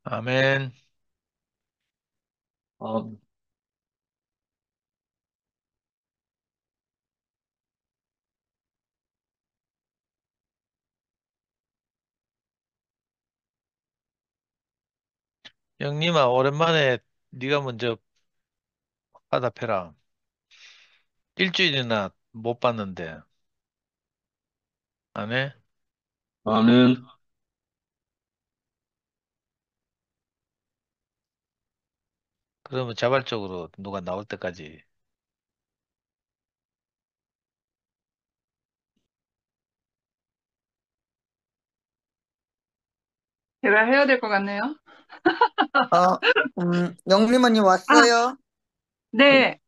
아멘. 어, 영님아, 오랜만에 네가 먼저 화답해라. 일주일이나 못 봤는데. 안 해? 나는, 그러면 자발적으로 누가 나올 때까지. 제가 해야 될 것 같네요. 어, 영림 언니 아, 왔어요? 네.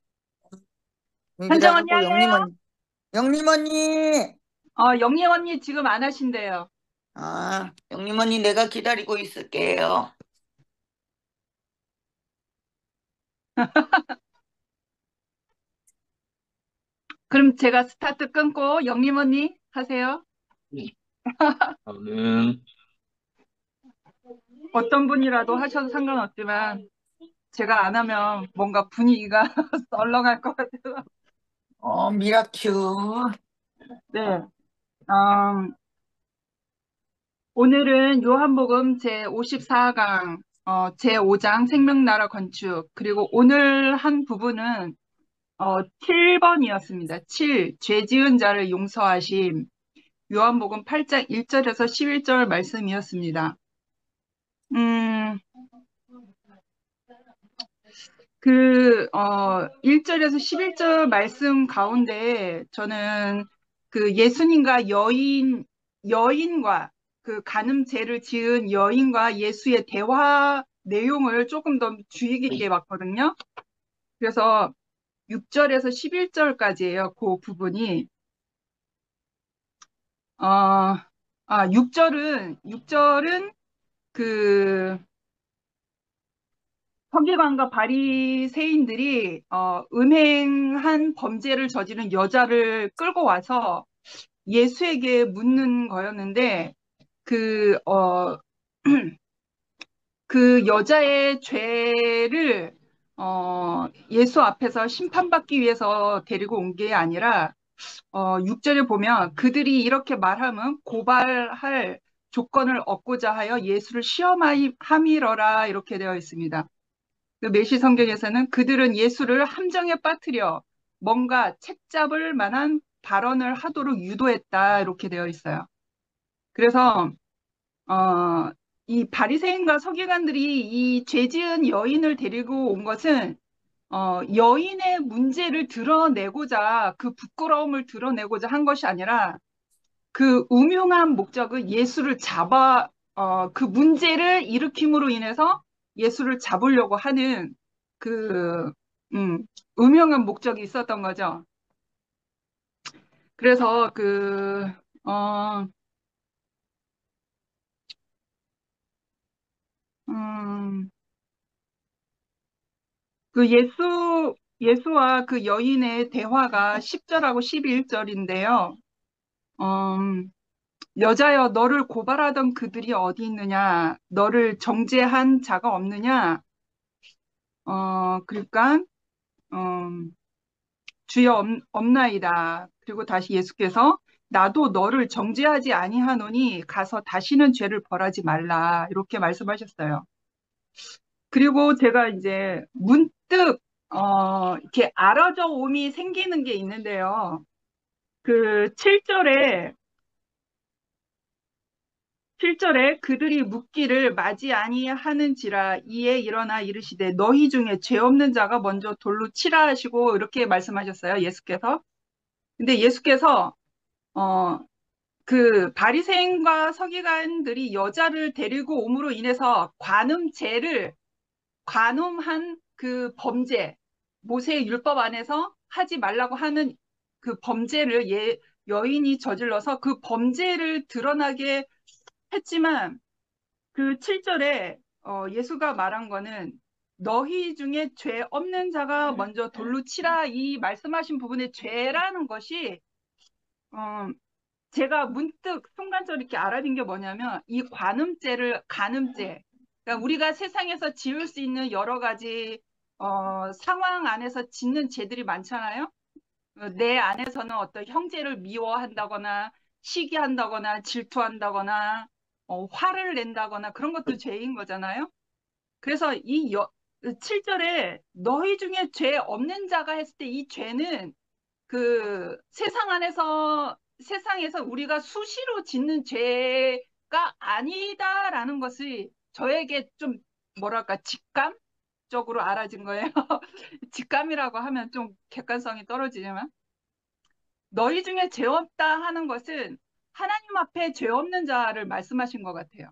현정 언니 이래갖고 할래요? 영림 언니! 영예 언니 지금 안 하신대요. 아, 영림 언니 내가 기다리고 있을게요. 그럼 제가 스타트 끊고 영림 언니 하세요. 나는, 어떤 분이라도 하셔도 상관없지만 제가 안 하면 뭔가 분위기가 썰렁할 것 같아서. 미라큐. 네. 음, 오늘은 요한복음 제54강, 제5장 생명나라 건축, 그리고 오늘 한 부분은 7번이었습니다. 7. 죄 지은 자를 용서하심. 요한복음 8장 1절에서 11절 말씀이었습니다. 음, 1절에서 11절 말씀 가운데 저는 그 예수님과 여인과 그 간음죄를 지은 여인과 예수의 대화 내용을 조금 더 주의 깊게 봤거든요. 그래서 6절에서 11절까지예요. 그 부분이. 6절은 그 서기관과 바리새인들이 음행한 범죄를 저지른 여자를 끌고 와서 예수에게 묻는 거였는데 그, 어, 그 여자의 죄를 예수 앞에서 심판받기 위해서 데리고 온 게 아니라 6절에 보면 그들이 이렇게 말하면 고발할 조건을 얻고자 하여 예수를 시험함이러라 이렇게 되어 있습니다. 그 메시 성경에서는 그들은 예수를 함정에 빠뜨려 뭔가 책잡을 만한 발언을 하도록 유도했다 이렇게 되어 있어요. 그래서 이 바리새인과 서기관들이 이 죄지은 여인을 데리고 온 것은 여인의 문제를 드러내고자 그 부끄러움을 드러내고자 한 것이 아니라 그 음흉한 목적은 예수를 그 문제를 일으킴으로 인해서 예수를 잡으려고 하는 그, 음흉한 목적이 있었던 거죠. 그래서 어, 음, 예수와 그 여인의 대화가 10절하고 11절인데요. 여자여, 너를 고발하던 그들이 어디 있느냐? 너를 정죄한 자가 없느냐? 그러니까, 주여 없나이다. 그리고 다시 예수께서 나도 너를 정죄하지 아니하노니 가서 다시는 죄를 벌하지 말라. 이렇게 말씀하셨어요. 그리고 제가 이제 문득, 이렇게 알아져 옴이 생기는 게 있는데요. 그 7절에 그들이 묻기를 맞이 아니하는지라 이에 일어나 이르시되 너희 중에 죄 없는 자가 먼저 돌로 치라 하시고 이렇게 말씀하셨어요. 예수께서. 근데 예수께서 어, 그 바리새인과 서기관들이 여자를 데리고 옴으로 인해서 관음한 그 범죄, 모세의 율법 안에서 하지 말라고 하는 그 범죄를 여인이 저질러서 그 범죄를 드러나게 했지만 그 7절에 예수가 말한 거는 너희 중에 죄 없는 자가 먼저 돌로 치라 이 말씀하신 부분의 죄라는 것이 어, 제가 문득 순간적으로 이렇게 알아낸 게 뭐냐면 이 간음죄, 그러니까 우리가 세상에서 지을 수 있는 여러 가지 상황 안에서 짓는 죄들이 많잖아요. 내 안에서는 어떤 형제를 미워한다거나 시기한다거나 질투한다거나 화를 낸다거나 그런 것도 죄인 거잖아요. 그래서 이 7절에 너희 중에 죄 없는 자가 했을 때 이 죄는 그 세상에서 우리가 수시로 짓는 죄가 아니다라는 것이 저에게 좀 뭐랄까 직감적으로 알아진 거예요. 직감이라고 하면 좀 객관성이 떨어지지만 너희 중에 죄 없다 하는 것은 하나님 앞에 죄 없는 자를 말씀하신 것 같아요.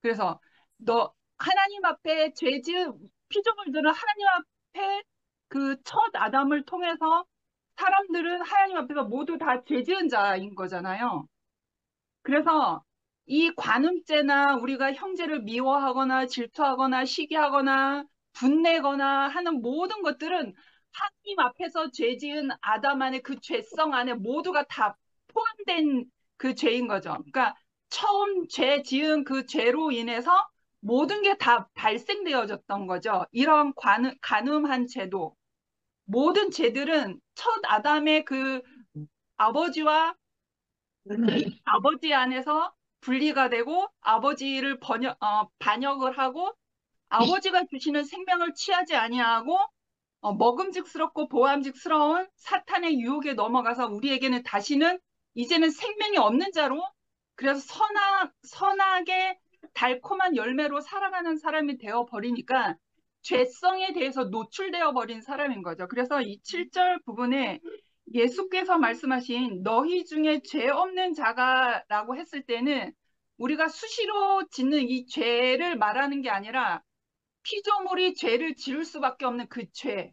그래서 너 하나님 앞에 죄 지은 피조물들은 하나님 앞에 그 첫 아담을 통해서 사람들은 하나님 앞에서 모두 다 죄 지은 자인 거잖아요. 그래서 이 관음죄나 우리가 형제를 미워하거나 질투하거나 시기하거나 분내거나 하는 모든 것들은 하나님 앞에서 죄 지은 아담 안에 그 죄성 안에 모두가 다 포함된 그 죄인 거죠. 그러니까 처음 죄 지은 그 죄로 인해서 모든 게 다 발생되어졌던 거죠. 이런 간음한 죄도 모든 죄들은 첫 아담의 그 아버지와 아버지 안에서 분리가 되고 아버지를 반역을 하고 아버지가 주시는 생명을 취하지 아니하고 먹음직스럽고 보암직스러운 사탄의 유혹에 넘어가서 우리에게는 다시는 이제는 생명이 없는 자로 그래서 선하게 달콤한 열매로 살아가는 사람이 되어 버리니까 죄성에 대해서 노출되어 버린 사람인 거죠. 그래서 이 7절 부분에 예수께서 말씀하신 너희 중에 죄 없는 자가라고 했을 때는 우리가 수시로 짓는 이 죄를 말하는 게 아니라 피조물이 죄를 지을 수밖에 없는 그 죄,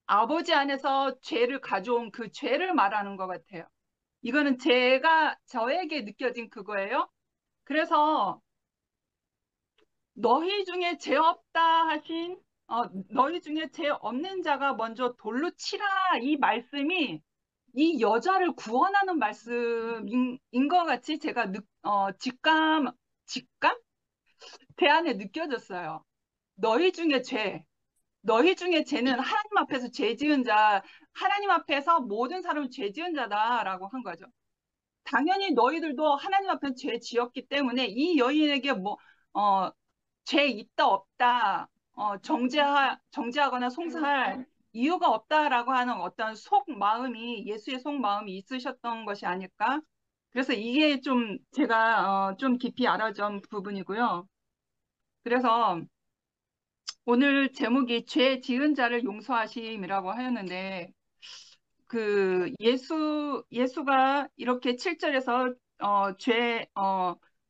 아버지 안에서 죄를 가져온 그 죄를 말하는 것 같아요. 이거는 제가 저에게 느껴진 그거예요. 그래서 너희 중에 죄 없다 하신 너희 중에 죄 없는 자가 먼저 돌로 치라 이 말씀이 이 여자를 구원하는 말씀인 것 같이 제가 직감 제 안에 느껴졌어요. 너희 중에 죄, 너희 중에 죄는 하나님 앞에서 죄 지은 자, 하나님 앞에서 모든 사람은 죄 지은 자다라고 한 거죠. 당연히 너희들도 하나님 앞에 죄 지었기 때문에 이 여인에게 죄 있다 없다 정죄하거나 송사할 이유가 없다라고 하는 어떤 속마음이 예수의 속마음이 있으셨던 것이 아닐까. 그래서 이게 좀 제가 좀 깊이 알아준 부분이고요. 그래서 오늘 제목이 죄 지은 자를 용서하심이라고 하였는데 그 예수가 이렇게 7절에서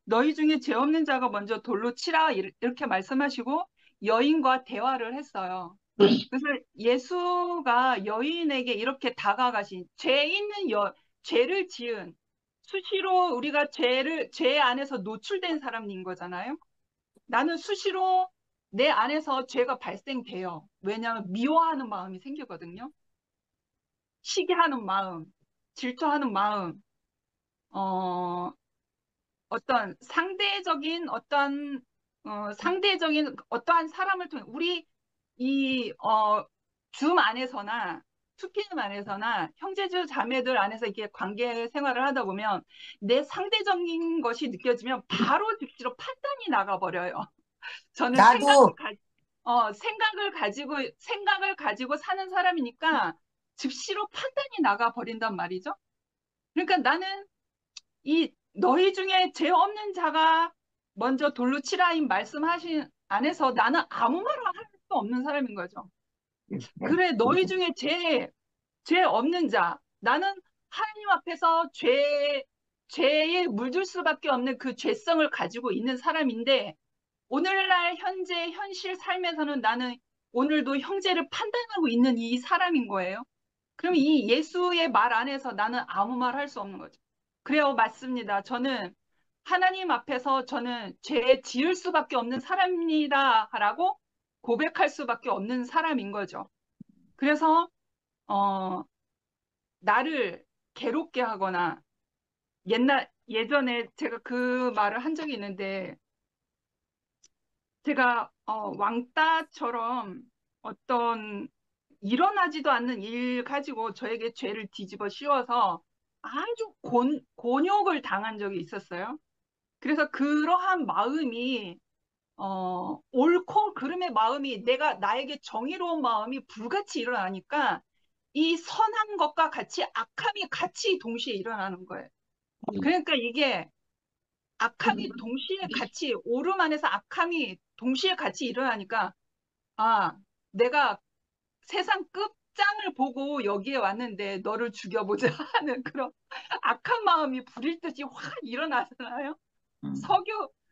너희 중에 죄 없는 자가 먼저 돌로 치라 이렇게 말씀하시고 여인과 대화를 했어요. 그래서 예수가 여인에게 이렇게 다가가신 죄를 지은 수시로 우리가 죄 안에서 노출된 사람인 거잖아요. 나는 수시로 내 안에서 죄가 발생돼요. 왜냐하면 미워하는 마음이 생기거든요. 시기하는 마음, 질투하는 마음, 어, 상대적인 어떠한 사람을 통해 우리 줌 안에서나 투피즘 안에서나 형제주 자매들 안에서 이렇게 관계 생활을 하다 보면 내 상대적인 것이 느껴지면 바로 즉시로 판단이 나가버려요. 저는 나도 생각을 가지고 사는 사람이니까 즉시로 판단이 나가 버린단 말이죠. 그러니까 나는 이 너희 중에 죄 없는 자가 먼저 돌로 치라인 말씀하신 안에서 나는 아무 말을 할 수 없는 사람인 거죠. 그래, 너희 중에 죄 없는 자, 나는 하나님 앞에서 죄에 물들 수밖에 없는 그 죄성을 가지고 있는 사람인데 오늘날 현실 삶에서는 나는 오늘도 형제를 판단하고 있는 이 사람인 거예요. 그럼 이 예수의 말 안에서 나는 아무 말 할 수 없는 거죠. 그래요, 맞습니다. 저는 하나님 앞에서 저는 죄 지을 수밖에 없는 사람이다라고 고백할 수밖에 없는 사람인 거죠. 그래서 나를 괴롭게 하거나 예전에 제가 그 말을 한 적이 있는데 제가 왕따처럼 어떤 일어나지도 않는 일 가지고 저에게 죄를 뒤집어 씌워서 아주 곤욕을 당한 적이 있었어요. 그래서 그러한 마음이 옳고 그름의 마음이 나에게 정의로운 마음이 불같이 일어나니까 이 선한 것과 같이 악함이 같이 동시에 일어나는 거예요. 그러니까 이게 악함이 동시에 같이 오름 안에서 악함이 동시에 같이 일어나니까 아, 내가 세상 끝장을 보고 여기에 왔는데 너를 죽여보자 하는 그런 악한 마음이 불일 듯이 확 일어나잖아요.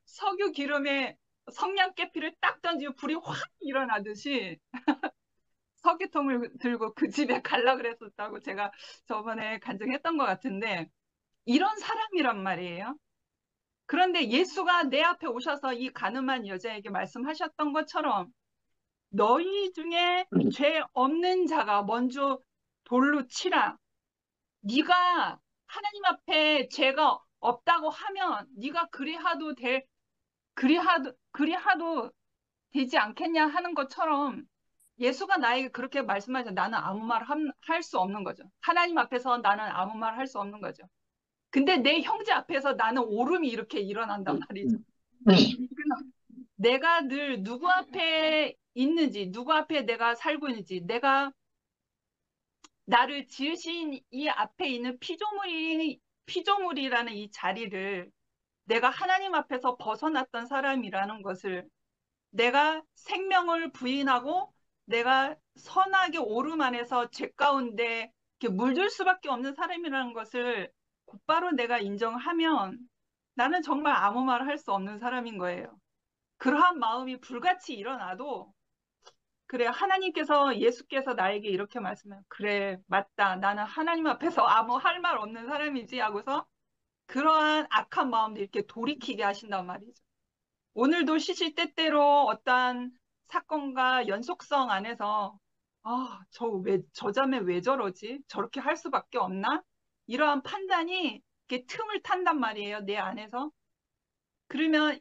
석유 기름에 성냥개피를 딱 던지면 불이 확 일어나듯이 석유통을 들고 그 집에 갈라 그랬었다고 제가 저번에 간증했던 것 같은데 이런 사람이란 말이에요. 그런데 예수가 내 앞에 오셔서 이 가늠한 여자에게 말씀하셨던 것처럼 너희 중에 죄 없는 자가 먼저 돌로 치라. 네가 하나님 앞에 죄가 없다고 하면 네가 그리하도 되지 않겠냐 하는 것처럼 예수가 나에게 그렇게 말씀하셔. 나는 아무 말 할 수 없는 거죠. 하나님 앞에서 나는 아무 말 할 수 없는 거죠. 근데 내 형제 앞에서 나는 오름이 이렇게 일어난단 말이죠. 그래서 내가 늘 누구 앞에 있는지, 누구 앞에 내가 살고 있는지, 내가 나를 지으신 이 앞에 있는 피조물이라는 이 자리를 내가 하나님 앞에서 벗어났던 사람이라는 것을 내가 생명을 부인하고 내가 선하게 오름 안에서 죄 가운데 이렇게 물들 수밖에 없는 사람이라는 것을 곧바로 내가 인정하면 나는 정말 아무 말 할 수 없는 사람인 거예요. 그러한 마음이 불같이 일어나도 그래, 예수께서 나에게 이렇게 말씀해요. 그래, 맞다. 나는 하나님 앞에서 아무 할 말 없는 사람이지 하고서 그러한 악한 마음도 이렇게 돌이키게 하신단 말이죠. 오늘도 시시때때로 어떠한 사건과 연속성 안에서 저 자매 왜 저러지? 저렇게 할 수밖에 없나? 이러한 판단이 이렇게 틈을 탄단 말이에요, 내 안에서. 그러면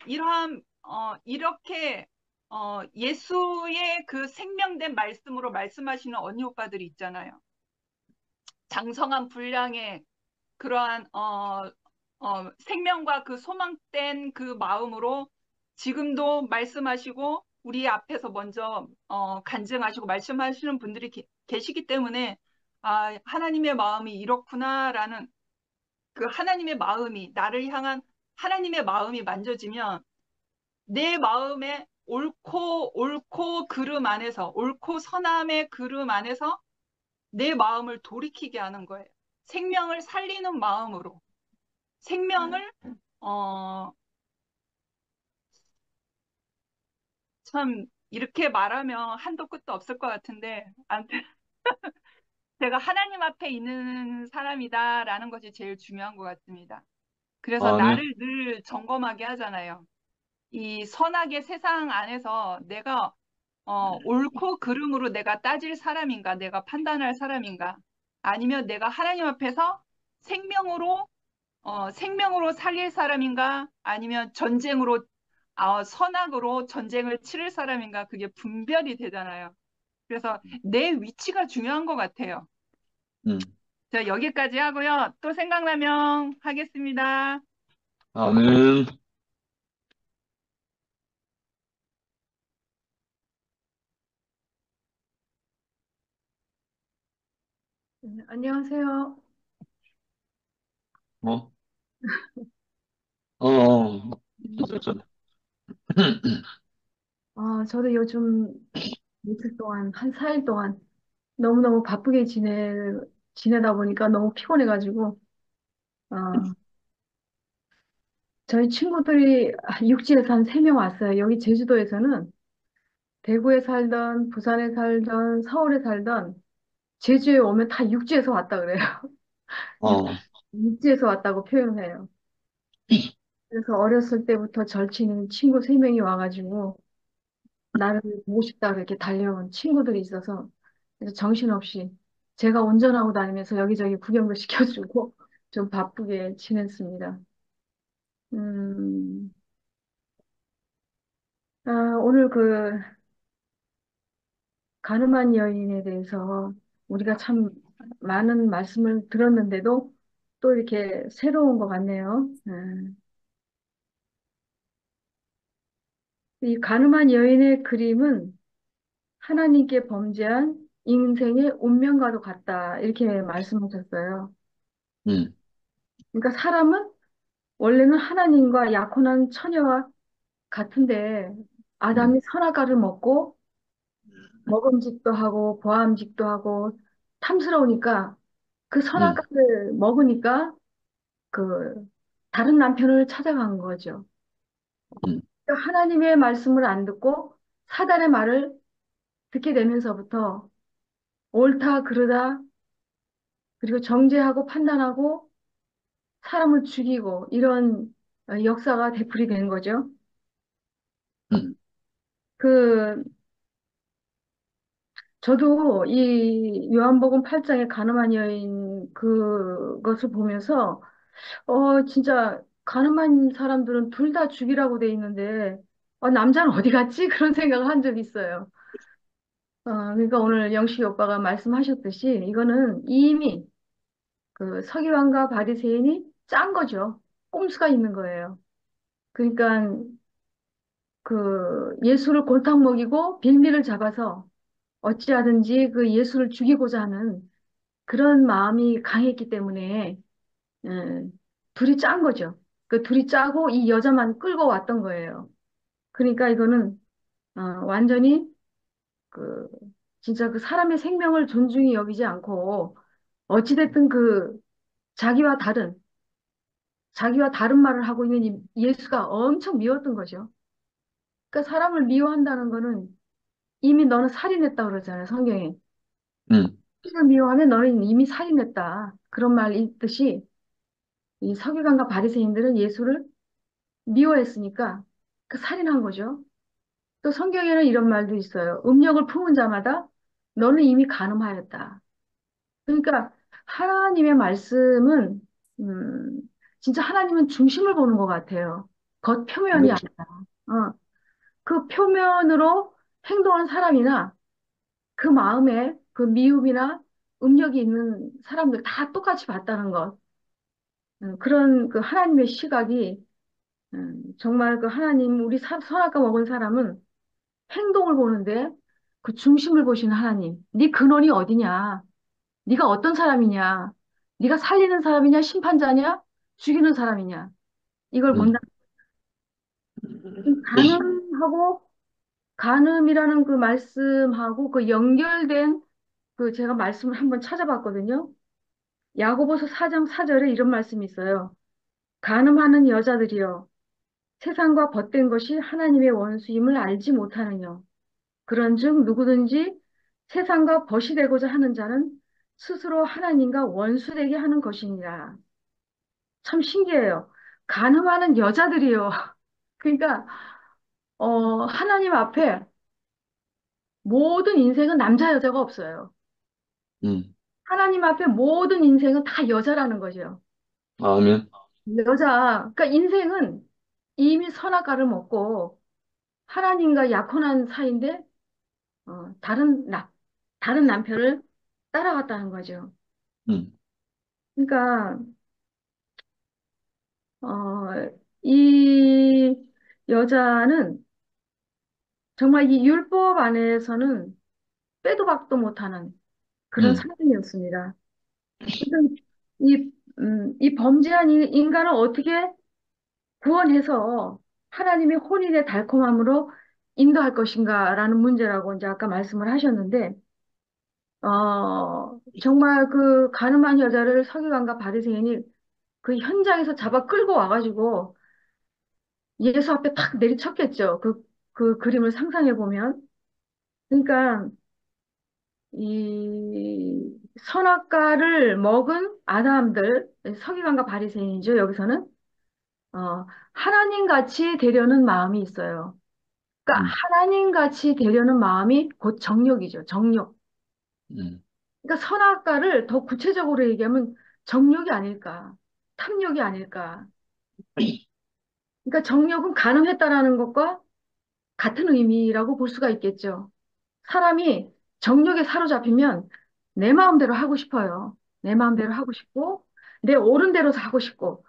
이렇게 예수의 그 생명된 말씀으로 말씀하시는 언니 오빠들이 있잖아요. 장성한 분량의 그러한 생명과 그 소망된 그 마음으로 지금도 말씀하시고 우리 앞에서 먼저 간증하시고 말씀하시는 분들이 계시기 때문에 하나님의 마음이 이렇구나라는 그 하나님의 마음이 나를 향한 하나님의 마음이 만져지면 내 마음에 옳고 그름 안에서 옳고 선함의 그름 안에서 내 마음을 돌이키게 하는 거예요. 생명을 살리는 마음으로 생명을 어, 참 이렇게 말하면 한도 끝도 없을 것 같은데 아무튼 제가 하나님 앞에 있는 사람이다라는 것이 제일 중요한 것 같습니다. 그래서 아멘. 나를 늘 점검하게 하잖아요. 이 선악의 세상 안에서 내가 옳고 그름으로 내가 따질 사람인가, 내가 판단할 사람인가, 아니면 내가 하나님 앞에서 생명으로 살릴 사람인가, 아니면 선악으로 전쟁을 치를 사람인가, 그게 분별이 되잖아요. 그래서 내 위치가 중요한 것 같아요. 음. 자, 여기까지 하고요. 또 생각나면 하겠습니다. 아멘. 네, 안녕하세요. 어, 어, 어. 저도 요즘 며칠 동안, 한 4일 동안 너무너무 바쁘게 지내다 보니까 너무 피곤해가지고, 어, 저희 친구들이 육지에서 한 3명 왔어요. 여기 제주도에서는 대구에 살던, 부산에 살던, 서울에 살던, 제주에 오면 다 육지에서 왔다 그래요. 육, 어, 육지에서 왔다고 표현해요. 그래서 어렸을 때부터 절친인 친구 3명이 와가지고, 나를 보고 싶다 그렇게 달려온 친구들이 있어서 그래서 정신없이 제가 운전하고 다니면서 여기저기 구경도 시켜주고 좀 바쁘게 지냈습니다. 음, 오늘 그 가늠한 여인에 대해서 우리가 참 많은 말씀을 들었는데도 또 이렇게 새로운 것 같네요. 이 가늠한 여인의 그림은 하나님께 범죄한 인생의 운명과도 같다. 이렇게 말씀하셨어요. 음, 그러니까 사람은 원래는 하나님과 약혼한 처녀와 같은데 음, 아담이 선악과를 먹고 먹음직도 하고 보암직도 하고 탐스러우니까 그 음, 선악과를 먹으니까 그 다른 남편을 찾아간 거죠. 음, 그러니까 하나님의 말씀을 안 듣고 사단의 말을 듣게 되면서부터 옳다 그르다 그리고 정죄하고 판단하고 사람을 죽이고 이런 역사가 되풀이 된 거죠. 음, 그 저도 이 요한복음 8장의 가늠한 여인 그것을 보면서 진짜 가늠한 사람들은 둘 다 죽이라고 돼 있는데 남자는 어디 갔지? 그런 생각을 한 적이 있어요. 그러니까 오늘 영식이 오빠가 말씀하셨듯이 이거는 이미 그 서기관과 바리새인이 짠 거죠. 꼼수가 있는 거예요. 그러니까 그 예수를 골탕 먹이고 빌미를 잡아서 어찌하든지 그 예수를 죽이고자 하는 그런 마음이 강했기 때문에 둘이 짠 거죠. 그 둘이 짜고 이 여자만 끌고 왔던 거예요. 그러니까 이거는 완전히 그 진짜 그 사람의 생명을 존중히 여기지 않고 어찌됐든 그 자기와 다른 자기와 다른 말을 하고 있는 이 예수가 엄청 미웠던 거죠. 그러니까 사람을 미워한다는 거는 이미 너는 살인했다 그러잖아요, 성경에. 음, 를 미워하면 너는 이미 살인했다. 그런 말이 있듯이 이 서기관과 바리새인들은 예수를 미워했으니까 그 살인한 거죠. 또 성경에는 이런 말도 있어요. 음력을 품은 자마다 너는 이미 간음하였다. 그러니까 하나님의 말씀은 음, 진짜 하나님은 중심을 보는 것 같아요. 겉 표면이 그렇죠. 아니라. 어, 그 표면으로 행동한 사람이나 그 마음에 그 미움이나 음력이 있는 사람들 다 똑같이 봤다는 것. 그런 그 하나님의 시각이 정말 그 하나님 우리 선악과 먹은 사람은 행동을 보는데 그 중심을 보시는 하나님. 네 근원이 어디냐? 네가 어떤 사람이냐? 네가 살리는 사람이냐? 심판자냐? 죽이는 사람이냐? 이걸 본다. 음, 간음하고 간음이라는 그 말씀하고 그 연결된 그 제가 말씀을 한번 찾아봤거든요. 야고보서 4장 4절에 이런 말씀이 있어요. 간음하는 여자들이여 세상과 벗된 것이 하나님의 원수임을 알지 못하느냐. 그런즉 누구든지 세상과 벗이 되고자 하는 자는 스스로 하나님과 원수되게 하는 것이니라. 참 신기해요. 간음하는 여자들이요. 그러니까 하나님 앞에 모든 인생은 남자 여자가 없어요. 음, 하나님 앞에 모든 인생은 다 여자라는 거죠. 아멘. 그러니까 인생은 이미 선악과를 먹고 하나님과 약혼한 사이인데 다른 남편을 따라갔다는 거죠. 음, 그러니까 이 여자는 정말 이 율법 안에서는 빼도 박도 못하는 그런 음, 사람이었습니다. 그래서 이 범죄한 인간을 어떻게 구원해서 하나님의 혼인의 달콤함으로 인도할 것인가라는 문제라고 이제 아까 말씀을 하셨는데, 정말 그 가늠한 여자를 서기관과 바리새인이 그 현장에서 잡아 끌고 와가지고 예수 앞에 탁 내리쳤겠죠. 그 그림을 상상해 보면. 그러니까 이 선악과를 먹은 아담들, 서기관과 바리새인이죠. 여기서는 하나님 같이 되려는 마음이 있어요. 그러니까 음, 하나님 같이 되려는 마음이 곧 정욕이죠. 정욕. 음, 그러니까 선악과를 더 구체적으로 얘기하면 정욕이 아닐까, 탐욕이 아닐까. 그러니까 정욕은 가늠했다라는 것과 같은 의미라고 볼 수가 있겠죠. 사람이 정욕에 사로잡히면 내 마음대로 하고 싶어요. 내 마음대로 하고 싶고, 내 옳은 대로 하고 싶고,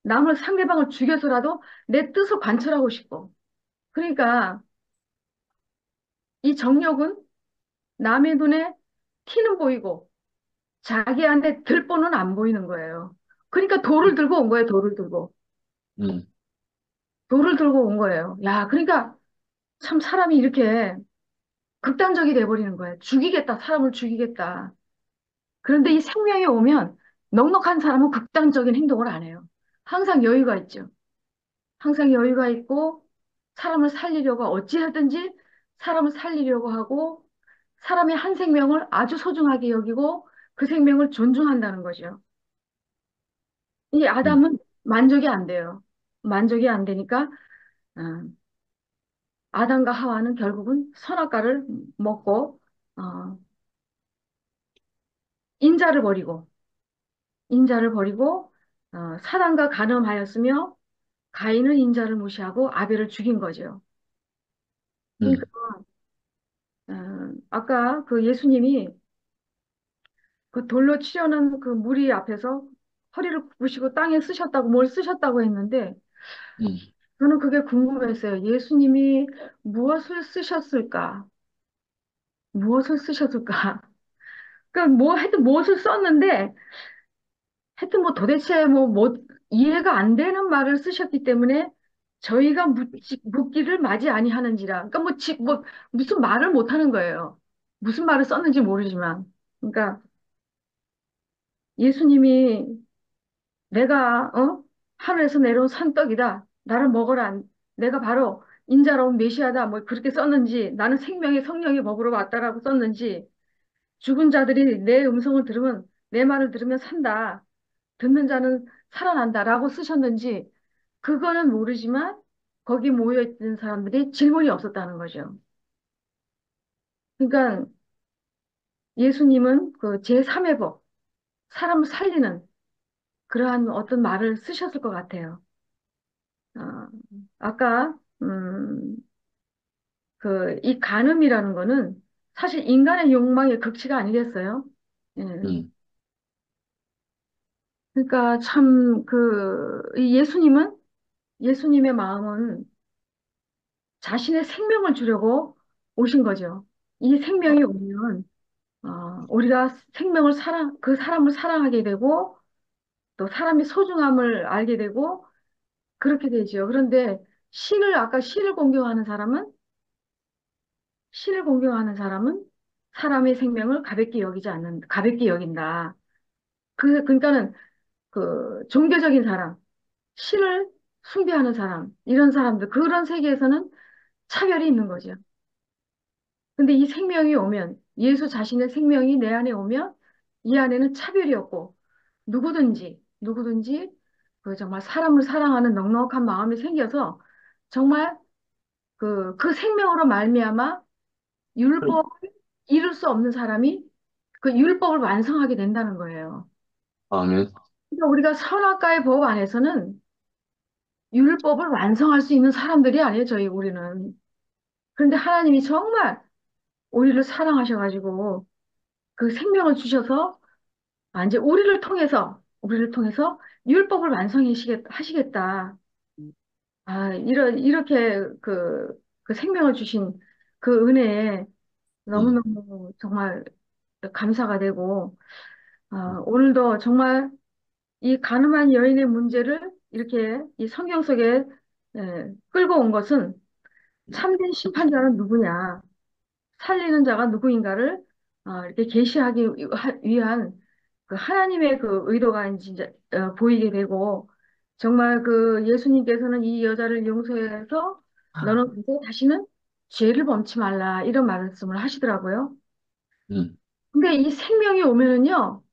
남을 상대방을 죽여서라도 내 뜻을 관철하고 싶고. 그러니까 이 정욕은 남의 눈에 티는 보이고 자기한테 들보는 안 보이는 거예요. 그러니까 돌을 들고 온 거예요, 돌을 들고. 음, 돌을 들고 온 거예요. 야, 그러니까 참 사람이 이렇게 극단적이 돼버리는 거예요. 죽이겠다, 사람을 죽이겠다. 그런데 이 생명이 오면 넉넉한 사람은 극단적인 행동을 안 해요. 항상 여유가 있죠. 항상 여유가 있고 사람을 살리려고 어찌하든지 사람을 살리려고 하고 사람의 한 생명을 아주 소중하게 여기고 그 생명을 존중한다는 거죠. 이 음, 아담은 만족이 안 돼요. 만족이 안 되니까 어, 아담과 하와는 결국은 선악과를 먹고 어, 인자를 버리고 사단과 간음하였으며 가인은 인자를 무시하고 아벨을 죽인 거죠. 그러니까 음, 아까 그 예수님이 그 돌로 치려는 그 무리 앞에서 허리를 굽으시고 땅에 쓰셨다고 뭘 쓰셨다고 했는데 음, 저는 그게 궁금했어요. 예수님이 무엇을 쓰셨을까? 무엇을 쓰셨을까? 그러니까 뭐 하여튼 무엇을 썼는데 하여튼 뭐 도대체 뭐 이해가 안 되는 말을 쓰셨기 때문에 저희가 묻기를 맞이 아니하는지라. 그러니까 무슨 말을 못 하는 거예요. 무슨 말을 썼는지 모르지만. 그러니까 예수님이 내가 하늘에서 내려온 산떡이다. 나를 먹어라. 내가 바로 인자로운 메시아다. 뭐 그렇게 썼는지 나는 생명의 성령의 법으로 왔다라고 썼는지 죽은 자들이 내 음성을 들으면 내 말을 들으면 산다. 듣는 자는 살아난다라고 쓰셨는지 그거는 모르지만 거기 모여있던 사람들이 질문이 없었다는 거죠. 그러니까 예수님은 그 제3의 법, 사람을 살리는 그러한 어떤 말을 쓰셨을 것 같아요. 어, 아까 이 간음이라는 거는 사실 인간의 욕망의 극치가 아니겠어요? 예. 음, 그러니까 참 이 예수님의 마음은 자신의 생명을 주려고 오신 거죠. 이 생명이 오면 우리가 그 사람을 사랑하게 되고 또 사람의 소중함을 알게 되고 그렇게 되죠. 그런데 아까 신을 공경하는 사람은 사람의 생명을 가볍게 여긴다. 그러니까는 종교적인 사람, 신을 숭배하는 사람, 이런 사람들, 그런 세계에서는 차별이 있는 거죠. 근데 이 생명이 오면, 예수 자신의 생명이 내 안에 오면, 이 안에는 차별이 없고, 누구든지, 정말 사람을 사랑하는 넉넉한 마음이 생겨서, 정말 그 생명으로 말미암아 율법을 이룰 수 없는 사람이 그 율법을 완성하게 된다는 거예요. 아멘. 그러니까 우리가 선악과의 법 안에서는 율법을 완성할 수 있는 사람들이 아니에요, 우리는. 그런데 하나님이 정말 우리를 사랑하셔가지고 그 생명을 주셔서 이제 우리를 통해서 율법을 하시겠다. 이렇게 그 생명을 주신 그 은혜에 음, 너무너무 정말 감사가 되고, 음, 오늘도 정말 이 가늠한 여인의 문제를 이렇게 이 성경 속에 끌고 온 것은 참된 심판자는 누구냐, 살리는 자가 누구인가를 이렇게 계시하기 위한 그 하나님의 그 의도가 진짜 보이게 되고 정말 그 예수님께서는 이 여자를 용서해서 너는 그제 다시는 죄를 범치 말라 이런 말씀을 하시더라고요. 음, 근데 이 생명이 오면은요,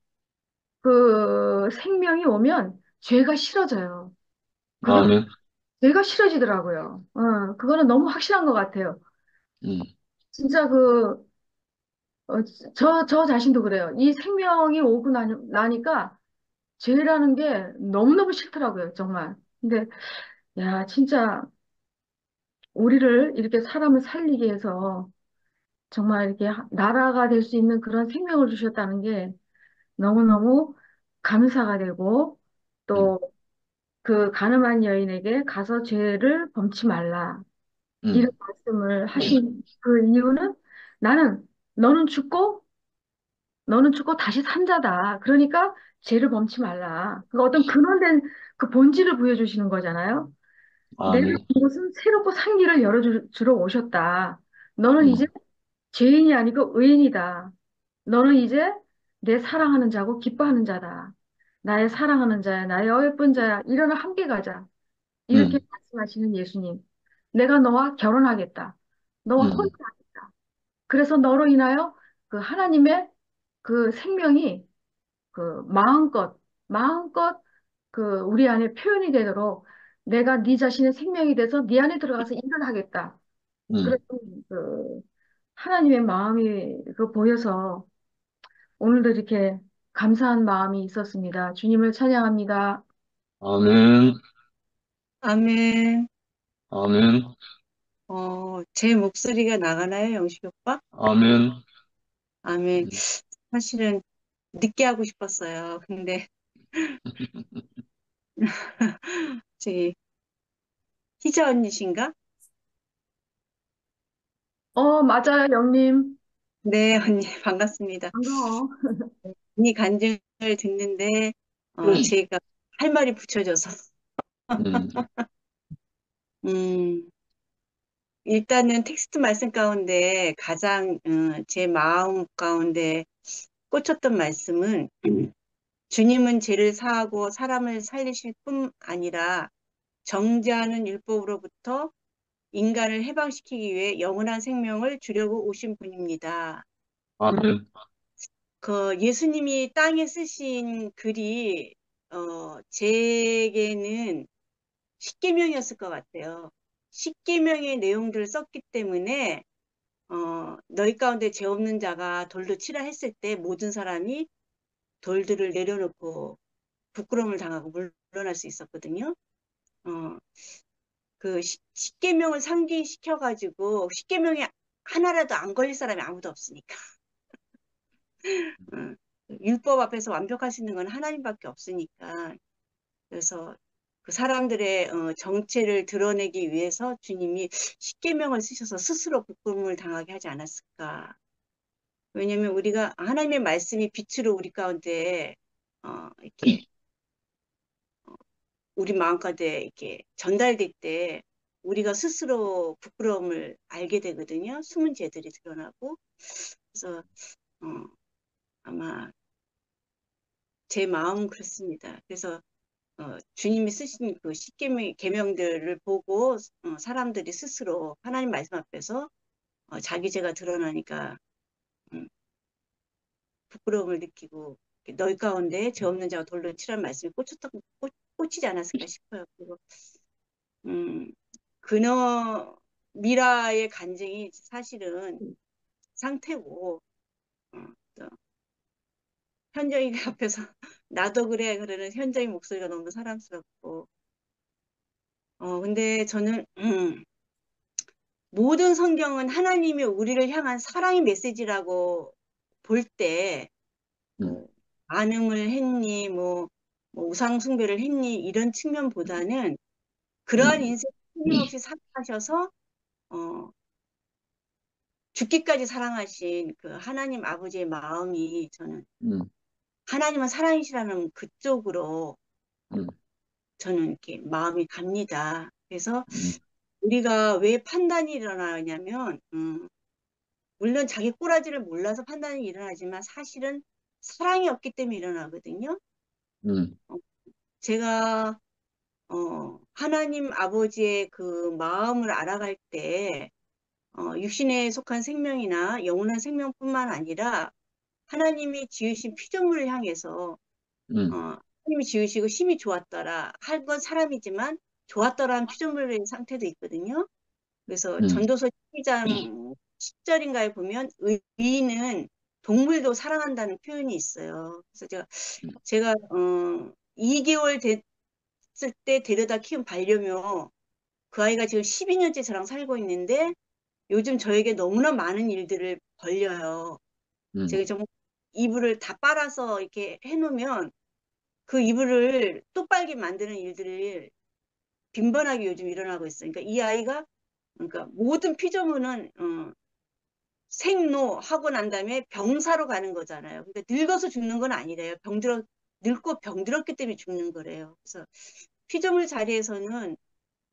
그 생명이 오면 죄가 싫어져요. 그게 아멘. 죄가 싫어지더라고요. 그거는 너무 확실한 것 같아요. 음, 진짜 어, 저 자신도 그래요. 이 생명이 오고 나니까 죄라는 게 너무너무 싫더라고요, 정말. 근데, 야, 진짜, 우리를 이렇게 사람을 살리게 해서 정말 이렇게 나라가 될 수 있는 그런 생명을 주셨다는 게 너무너무 감사가 되고 음, 또 그 가늠한 여인에게 가서 죄를 범치 말라. 이런 음, 말씀을 하신 그 이유는 나는 너는 죽고 너는 죽고 다시 산 자다. 그러니까 죄를 범치 말라. 그 어떤 근원된 그 본질을 보여주시는 거잖아요. 내가 아멘. 이것은 새롭고 산 길을 열어주러 오셨다. 너는 이제 음, 죄인이 아니고 의인이다. 너는 이제 내 사랑하는 자고 기뻐하는 자다. 나의 사랑하는 자야, 나의 어여쁜 자야. 일어나 함께 가자. 이렇게 음, 말씀하시는 예수님. 내가 너와 결혼하겠다. 너와 음, 혼인하겠다. 그래서 너로 인하여 그 하나님의 그 생명이 그 마음껏 그 우리 안에 표현이 되도록 내가 네 자신의 생명이 돼서 네 안에 들어가서 일을 하겠다. 음. 그래서 그 하나님의 마음이 그 보여서 오늘도 이렇게 감사한 마음이 있었습니다. 주님을 찬양합니다. 아멘. 아멘. 아멘. 제 목소리가 나가나요, 영식 오빠? 아멘. 아멘. 음, 사실은 늦게 하고 싶었어요. 근데 저기 희자 언니신가? 맞아요, 영님. 네, 언니 반갑습니다. 반가워. 언니 간증을 듣는데 제가 할 말이 붙여져서 음, 음, 일단은 텍스트 말씀 가운데 가장 제 마음 가운데 꽂혔던 말씀은 주님은 죄를 사하고 사람을 살리실 뿐 아니라 정죄하는 율법으로부터 인간을 해방시키기 위해 영원한 생명을 주려고 오신 분입니다. 아멘. 그 예수님이 땅에 쓰신 글이 제게는 십계명이었을 것 같아요. 십계명의 내용들을 썼기 때문에 너희 가운데 죄 없는 자가 돌로 치라 했을 때 모든 사람이 돌들을 내려놓고 부끄러움을 당하고 물러날 수 있었거든요. 어, 그 십계명을 상기시켜 가지고 십계명에 하나라도 안 걸릴 사람이 아무도 없으니까. 어, 율법 앞에서 완벽하시는 건 하나님밖에 없으니까. 그래서 그 사람들의 정체를 드러내기 위해서 주님이 십계명을 쓰셔서 스스로 부끄러움을 당하게 하지 않았을까. 왜냐하면 우리가 하나님의 말씀이 빛으로 우리 가운데 이렇게 우리 마음 가운데 이렇게 전달될 때 우리가 스스로 부끄러움을 알게 되거든요. 숨은 죄들이 드러나고. 그래서 어, 아마 제 마음은 그렇습니다. 그래서 주님이 쓰신 그 십계명 계명들을 보고 사람들이 스스로 하나님 말씀 앞에서 자기 죄가 드러나니까 음, 부끄러움을 느끼고 너희 가운데 죄 없는 자가 돌로 치란 말씀이 꽂히지 않았을까 싶어요. 그리고 음, 그너 미라의 간증이 사실은 상태고 어, 또 현정이 앞에서 나도 그래 그러는 현정이 목소리가 너무 사랑스럽고 근데 저는 모든 성경은 하나님이 우리를 향한 사랑의 메시지라고 볼 때 음, 뭐 안음을 했니 뭐 우상 숭배를 했니 이런 측면보다는 그러한 인생 끊임없이 사랑하셔서 어, 죽기까지 사랑하신 그 하나님 아버지의 마음이 저는 음, 하나님은 사랑이시라는 그쪽으로 음, 저는 이렇게 마음이 갑니다. 그래서 음, 우리가 왜 판단이 일어나냐면 물론 자기 꼬라지를 몰라서 판단이 일어나지만 사실은 사랑이 없기 때문에 일어나거든요. 음, 어, 제가 하나님 아버지의 그 마음을 알아갈 때 육신에 속한 생명이나 영원한 생명뿐만 아니라 하나님이 지으신 피조물을 향해서 음, 하나님이 지으시고 심히 좋았더라 할 건 사람이지만 좋았더라는 피조물의 상태도 있거든요. 그래서 음, 전도서 12장 10절인가에 보면 의인은 동물도 사랑한다는 표현이 있어요. 그래서 제가 2개월 됐을 때 데려다 키운 반려묘 그 아이가 지금 12년째 저랑 살고 있는데 요즘 저에게 너무나 많은 일들을 벌려요. 제가 정말 이불을 다 빨아서 이렇게 해놓으면 그 이불을 또 빨게 만드는 일들을 빈번하게 요즘 일어나고 있어요. 그러니까 이 아이가 그러니까 모든 피조물은 생로하고 난 다음에 병사로 가는 거잖아요. 그러니까 늙어서 죽는 건 아니래요. 늙고 병들었기 때문에 죽는 거래요. 그래서 피조물 자리에서는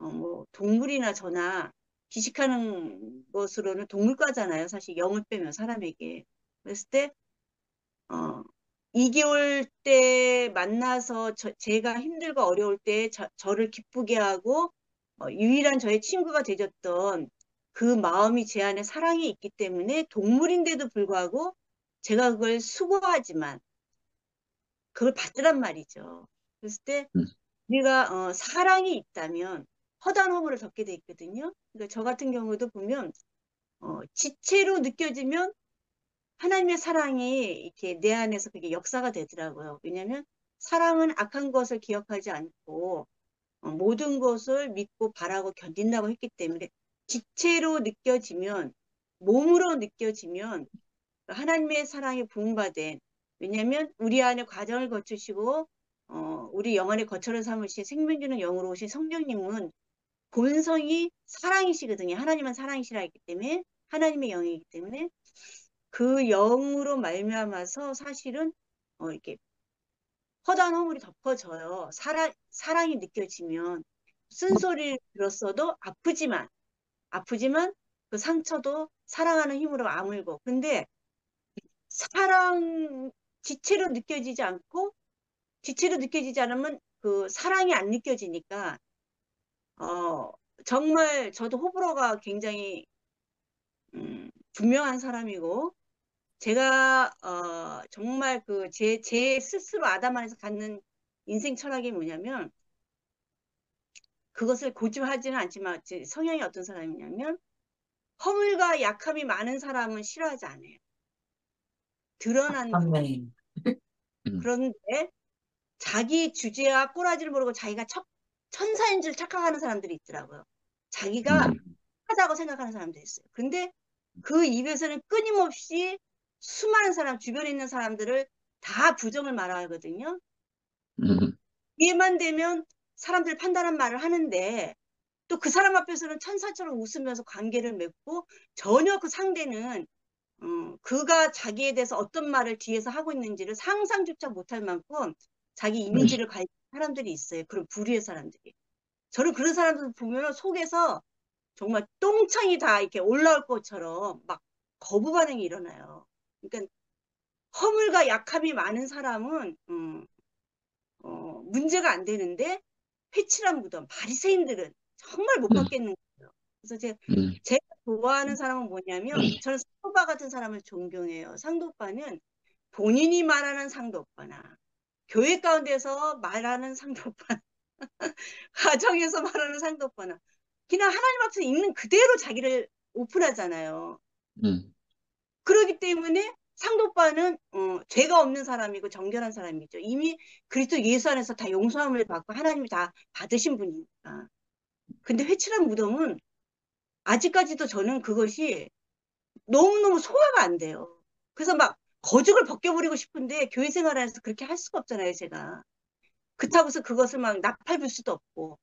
뭐 동물이나 저나 기식하는 것으로는 동물과잖아요. 사실 영을 빼면 사람에게. 그랬을 때 2개월 때 만나서 제가 힘들고 어려울 때 저를 기쁘게 하고 유일한 저의 친구가 되줬던 그 마음이 제 안에 사랑이 있기 때문에 동물인데도 불구하고 제가 그걸 수고하지만 그걸 받더란 말이죠. 그랬을 때 우리가 사랑이 있다면 허다한 허물을 덮게 돼 있거든요. 그러니까 저 같은 경우도 보면 지체로 느껴지면 하나님의 사랑이 이렇게 내 안에서 그게 역사가 되더라고요. 왜냐하면 사랑은 악한 것을 기억하지 않고 모든 것을 믿고 바라고 견딘다고 했기 때문에 지체로 느껴지면 몸으로 느껴지면 하나님의 사랑이 부응받은 왜냐하면 우리 안에 과정을 거치시고 우리 영안의 거처를 삼으신 생명 주는 영으로 오신 성령님은 본성이 사랑이시거든요. 하나님은 사랑이시라 했기 때문에 하나님의 영이기 때문에 그 영으로 말미암아서 사실은 이렇게 허다한 허물이 덮어져요. 사랑이 느껴지면 쓴소리를 들었어도 아프지만 그 상처도 사랑하는 힘으로 아물고 근데 지체로 느껴지지 않으면 그 사랑이 안 느껴지니까 정말 저도 호불호가 굉장히 분명한 사람이고 제가 정말 그 제 스스로 아담 안에서 갖는 인생 철학이 뭐냐면 그것을 고집하지는 않지만 제 성향이 어떤 사람이냐면 허물과 약함이 많은 사람은 싫어하지 않아요. 드러난 것. 아멘. 그런데 자기 주제와 꼬라지를 모르고 자기가 천사인 줄 착각하는 사람들이 있더라고요. 자기가 하다고 생각하는 사람들이 있어요. 근데 그 입에서는 끊임없이 수많은 사람, 주변에 있는 사람들을 다 부정을 말하거든요. 이해만 되면 사람들 판단한 말을 하는데 또 그 사람 앞에서는 천사처럼 웃으면서 관계를 맺고 전혀 그 상대는 그가 자기에 대해서 어떤 말을 뒤에서 하고 있는지를 상상조차 못할 만큼 자기 이미지를 가진 사람들이 있어요. 그런 부류의 사람들이. 저는 그런 사람들 보면 속에서 정말 똥창이 다 이렇게 올라올 것처럼 막 거부 반응이 일어나요. 그러니까 허물과 약함이 많은 사람은 문제가 안 되는데 회칠한 무덤, 바리새인들은 정말 못 받겠는 거예요. 그래서 제가 좋아하는 사람은 뭐냐면 저는 상도빠 같은 사람을 존경해요. 상도빠는 본인이 말하는 상도빠나 교회 가운데서 말하는 상도빠나 가정에서 말하는 상도빠나 그냥 하나님 앞에서 있는 그대로 자기를 오픈하잖아요. 그렇기 때문에 상도빠는 죄가 없는 사람이고 정결한 사람이죠. 이미 그리스도 예수 안에서 다 용서함을 받고 하나님이 다 받으신 분이니까. 근데 회칠한 무덤은 아직까지도 저는 그것이 너무너무 소화가 안 돼요. 그래서 막 거죽을 벗겨버리고 싶은데 교회 생활 안에서 그렇게 할 수가 없잖아요, 제가. 그렇다고 해서 그것을 막 나팔 불 수도 없고.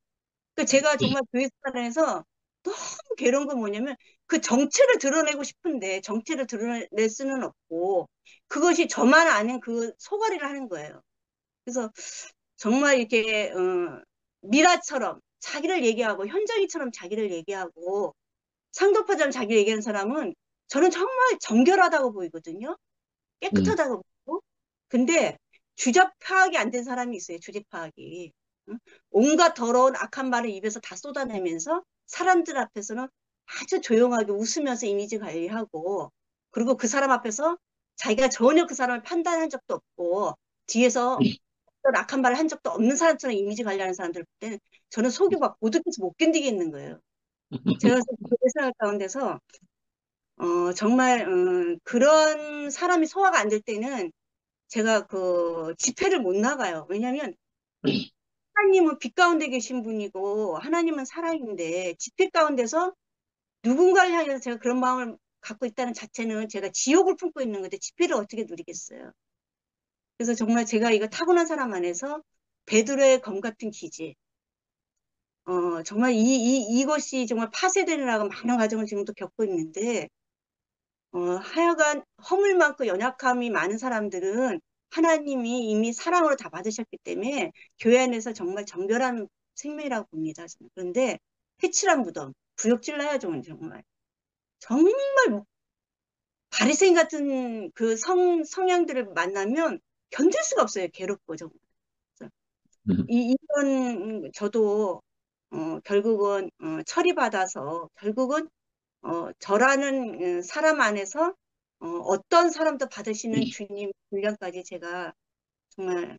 그러니까 제가 정말 교회 생활 안에서 너무 괴로운 건 뭐냐면 그 정체를 드러내고 싶은데 정체를 드러낼 수는 없고 그것이 저만 아는 그 소가리를 하는 거예요. 그래서 정말 이렇게 미라처럼 자기를 얘기하고 현정이처럼 자기를 얘기하고 상도파처럼 자기를 얘기하는 사람은 저는 정말 정결하다고 보이거든요. 깨끗하다고 보고. 근데 주제 파악이 안 된 사람이 있어요. 주제 파악이. 응? 온갖 더러운 악한 말을 입에서 다 쏟아내면서 사람들 앞에서는 아주 조용하게 웃으면서 이미지 관리하고 그리고 그 사람 앞에서 자기가 전혀 그 사람을 판단한 적도 없고 뒤에서 어떤 악한 말을 한 적도 없는 사람처럼 이미지 관리하는 사람들 볼 때는 저는 속이 막 고득해서 못 견디겠는 거예요. 제가 그 생활 가운데서 정말 그런 사람이 소화가 안 될 때는 제가 그 집회를 못 나가요. 왜냐하면 하나님은 빛 가운데 계신 분이고 하나님은 살아있는데 집회 가운데서 누군가를 향해서 제가 그런 마음을 갖고 있다는 자체는 제가 지옥을 품고 있는 건데 집회를 어떻게 누리겠어요. 그래서 정말 제가 이거 타고난 사람 안에서 베드로의 검 같은 기질, 정말 이것이 정말 파쇄되느라고 많은 과정을 지금도 겪고 있는데, 하여간 허물 많고 연약함이 많은 사람들은 하나님이 이미 사랑으로 다 받으셨기 때문에 교회 안에서 정말 정결한 생명이라고 봅니다. 저는. 그런데 해칠한 무덤, 구역질 나요, 정말. 정말 바리새인 같은 그 성향들을 만나면 견딜 수가 없어요. 괴롭고 정말. 그래서 음, 이런 저도 결국은 처리받아서 결국은 저라는 사람 안에서 어떤 사람도 받으시는 주님 분량까지 제가 정말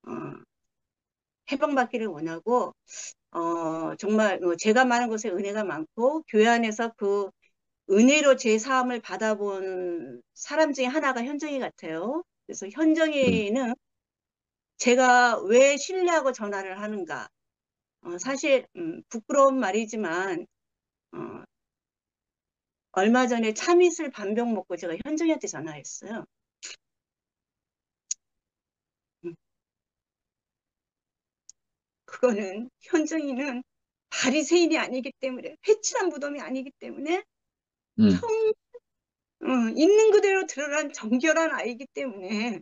어, 해방받기를 원하고 정말 제가 많은 곳에 은혜가 많고 교회 안에서 그 은혜로 제 사함을 받아본 사람 중에 하나가 현정이 같아요. 그래서 음, 현정이는 제가 왜 신뢰하고 전화를 하는가. 사실 부끄러운 말이지만 어, 얼마 전에 참이슬 반병 먹고 제가 현정이한테 전화했어요. 음, 그거는 현정이는 바리새인이 아니기 때문에 회칠한 무덤이 아니기 때문에 음, 정 있는 그대로 드러난 정결한 아이기 때문에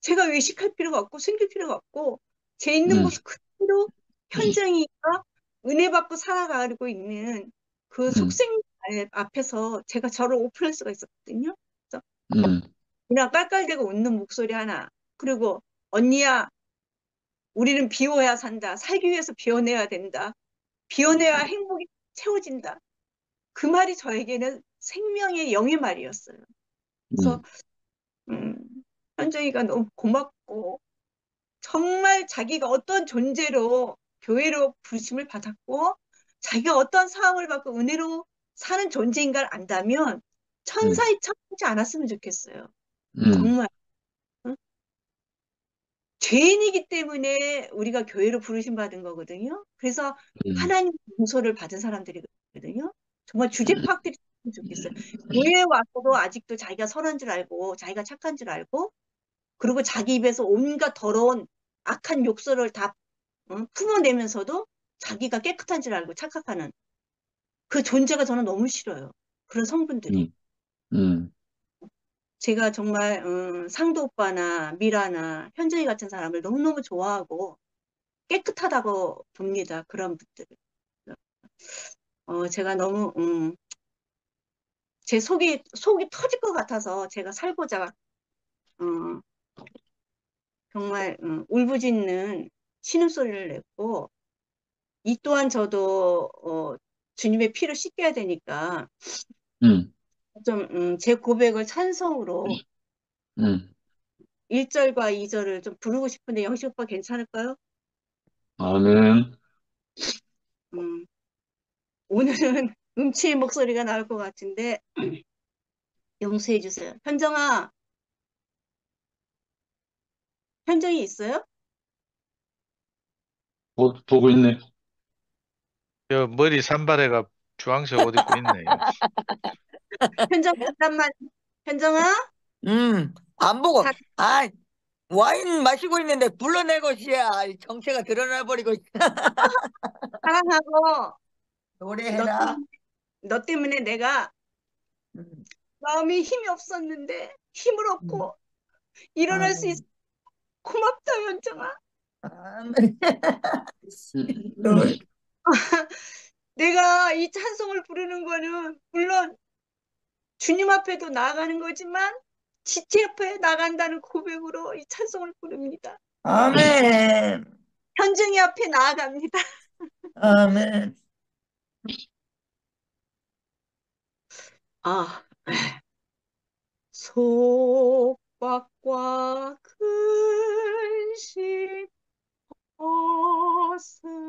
제가 외식할 필요가 없고 숨길 필요가 없고 제 있는 음, 모습 그대로 현정이가 은혜 받고 살아가고 있는 그 음, 속생 앞에서 제가 저를 오픈할 수가 있었거든요. 그래서 음, 그냥 깔깔대고 웃는 목소리 하나 그리고 언니야 우리는 비워야 산다. 살기 위해서 비워내야 된다. 비워내야 행복이 채워진다. 그 말이 저에게는 생명의 영의 말이었어요. 그래서 음, 음, 현정이가 너무 고맙고 정말 자기가 어떤 존재로 교회로 부르심을 받았고 자기가 어떤 사함을 받고 은혜로 사는 존재인 걸 안다면 음, 천사에 처하지 않았으면 좋겠어요. 음, 정말. 응? 죄인이기 때문에 우리가 교회로 부르심 받은 거거든요. 그래서 음, 하나님 용서를 받은 사람들이거든요. 정말 주제 파악들이 됐으면 좋겠어요. 교회에 와서도 아직도 자기가 선한 줄 알고 자기가 착한 줄 알고 그리고 자기 입에서 온갖 더러운 악한 욕설을 다 품어내면서도 자기가 깨끗한 줄 알고 착각하는 그 존재가 저는 너무 싫어요. 그런 성분들이. 음, 음, 제가 정말 상도 오빠나 미라나 현정이 같은 사람을 너무너무 좋아하고 깨끗하다고 봅니다. 그런 분들을. 제가 너무 제 속이 터질 것 같아서 제가 살고자 어, 정말 울부짖는 신음소리를 냈고 이 또한 저도 주님의 피로 씻겨야 되니까 음, 좀 제 고백을 찬송으로 음. 1절과 2절을 좀 부르고 싶은데 영식 오빠 괜찮을까요? 아멘. 음, 오늘은 음치의 목소리가 나올 것 같은데 용서해 주세요. 현정아, 현정이 있어요? 보고 있네. 저 머리 산발해가 주황색 옷 입고 있네요. 현정 잠깐만. 현정아, 안 보고. 사, 아, 와인 마시고 있는데 불러내고 씨야. 정체가 드러나 버리고. 사랑하고 너 노래해라. 때문에, 너 때문에 내가 음, 마음이 힘이 없었는데 힘을 음. 얻고 일어날 수 있어. 아멘. 고맙다, 현정아. 아멘. 음, 내가 이 찬송을 부르는 거는 물론 주님 앞에도 나아가는 거지만 지체 앞에 나간다는 고백으로 이 찬송을 부릅니다. 아멘. 현정이 앞에 나아갑니다. 아멘. 아, 속박과 근심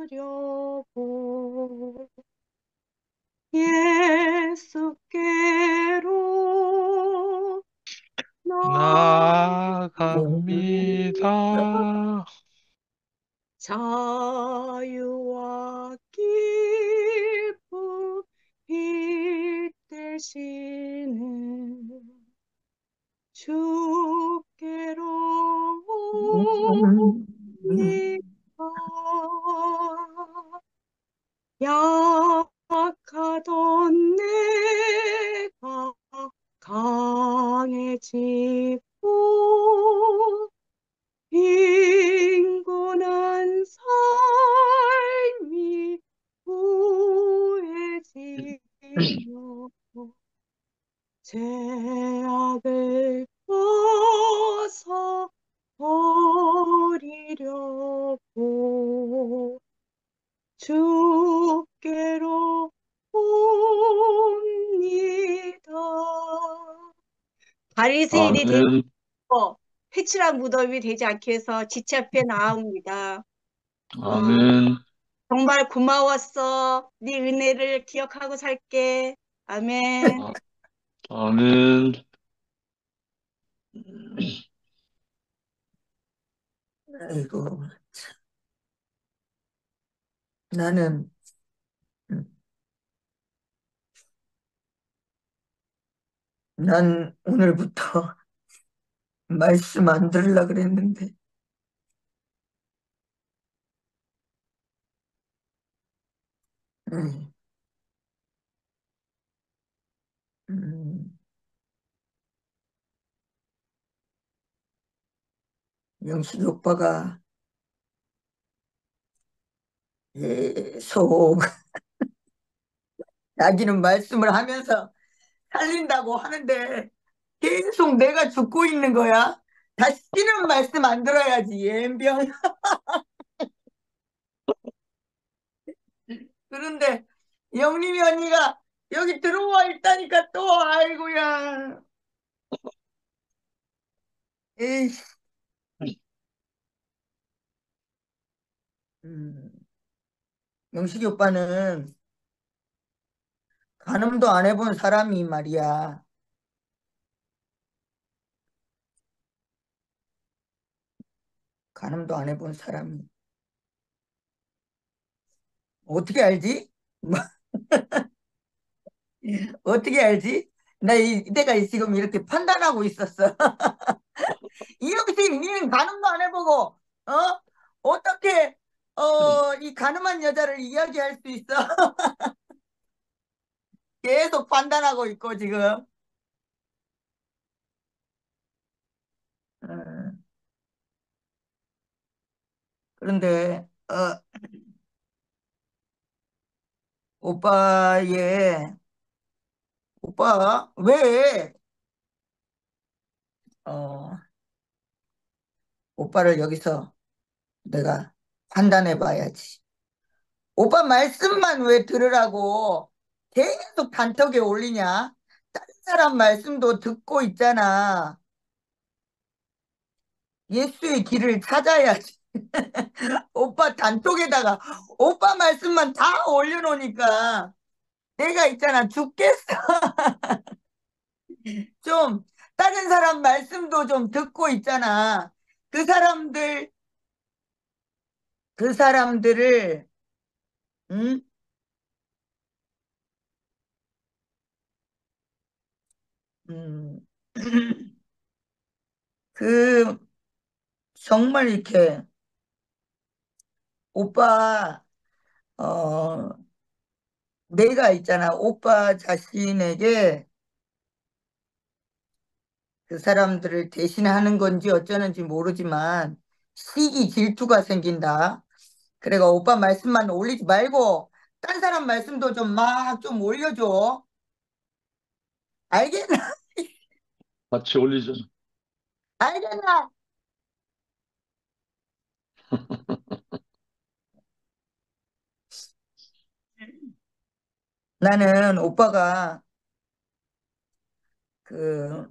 벗으려고 예수께로 나 나갑니다. 자유와 기쁨이 되시는 주께로 옵니다. 약하던 내가 강해지고 빈곤한 삶이 구해지며 죄악을 벗어버리려고 주께로 옵니다. 바리새인이 되고 아멘. 회칠한 무덤이 되지 않게 해서 지체 앞에 나옵니다. 아멘. 정말 고마웠어. 네 은혜를 기억하고 살게. 아멘. 아, 아멘. 아이고, 나는, 난 오늘부터 말씀 안 들으려 그랬는데, 음, 음, 영식이 오빠가 계속 자기는 말씀을 하면서 살린다고 하는데 계속 내가 죽고 있는 거야. 다시는 말씀 안 들어야지, 옌병. 그런데 영림이 언니가 여기 들어와 있다니까 또 아이고야. 에이, 음, 영식이 오빠는 간음도 안 해본 사람이 말이야. 간음도 안 해본 사람이. 어떻게 알지? 어떻게 알지? 내가 지금 이렇게 판단하고 있었어. 이영식, 니는 간음도 안 해보고, 어떻게, 이 간음한 여자를 이야기할 수 있어? 계속 판단하고 있고, 지금. 음, 그런데, 오빠의, 오빠, 왜, 어, 오빠를 여기서 내가 판단해 봐야지. 오빠 말씀만 왜 들으라고 계속 단톡에 올리냐? 다른 사람 말씀도 듣고 있잖아. 예수의 길을 찾아야지. 오빠 단톡에다가 오빠 말씀만 다 올려놓으니까 내가 있잖아 죽겠어. 좀 다른 사람 말씀도 좀 듣고 있잖아. 그 사람들 그 사람들을 응? 음, 그 정말 이렇게 오빠 어 내가 있잖아 오빠 자신에게 그 사람들을 대신하는 건지 어쩌는지 모르지만 시기 질투가 생긴다. 그래가 오빠 말씀만 올리지 말고 딴 사람 말씀도 좀 막 좀 올려줘. 알겠나? 같이 올리죠. 알겠나? 나는 오빠가 그,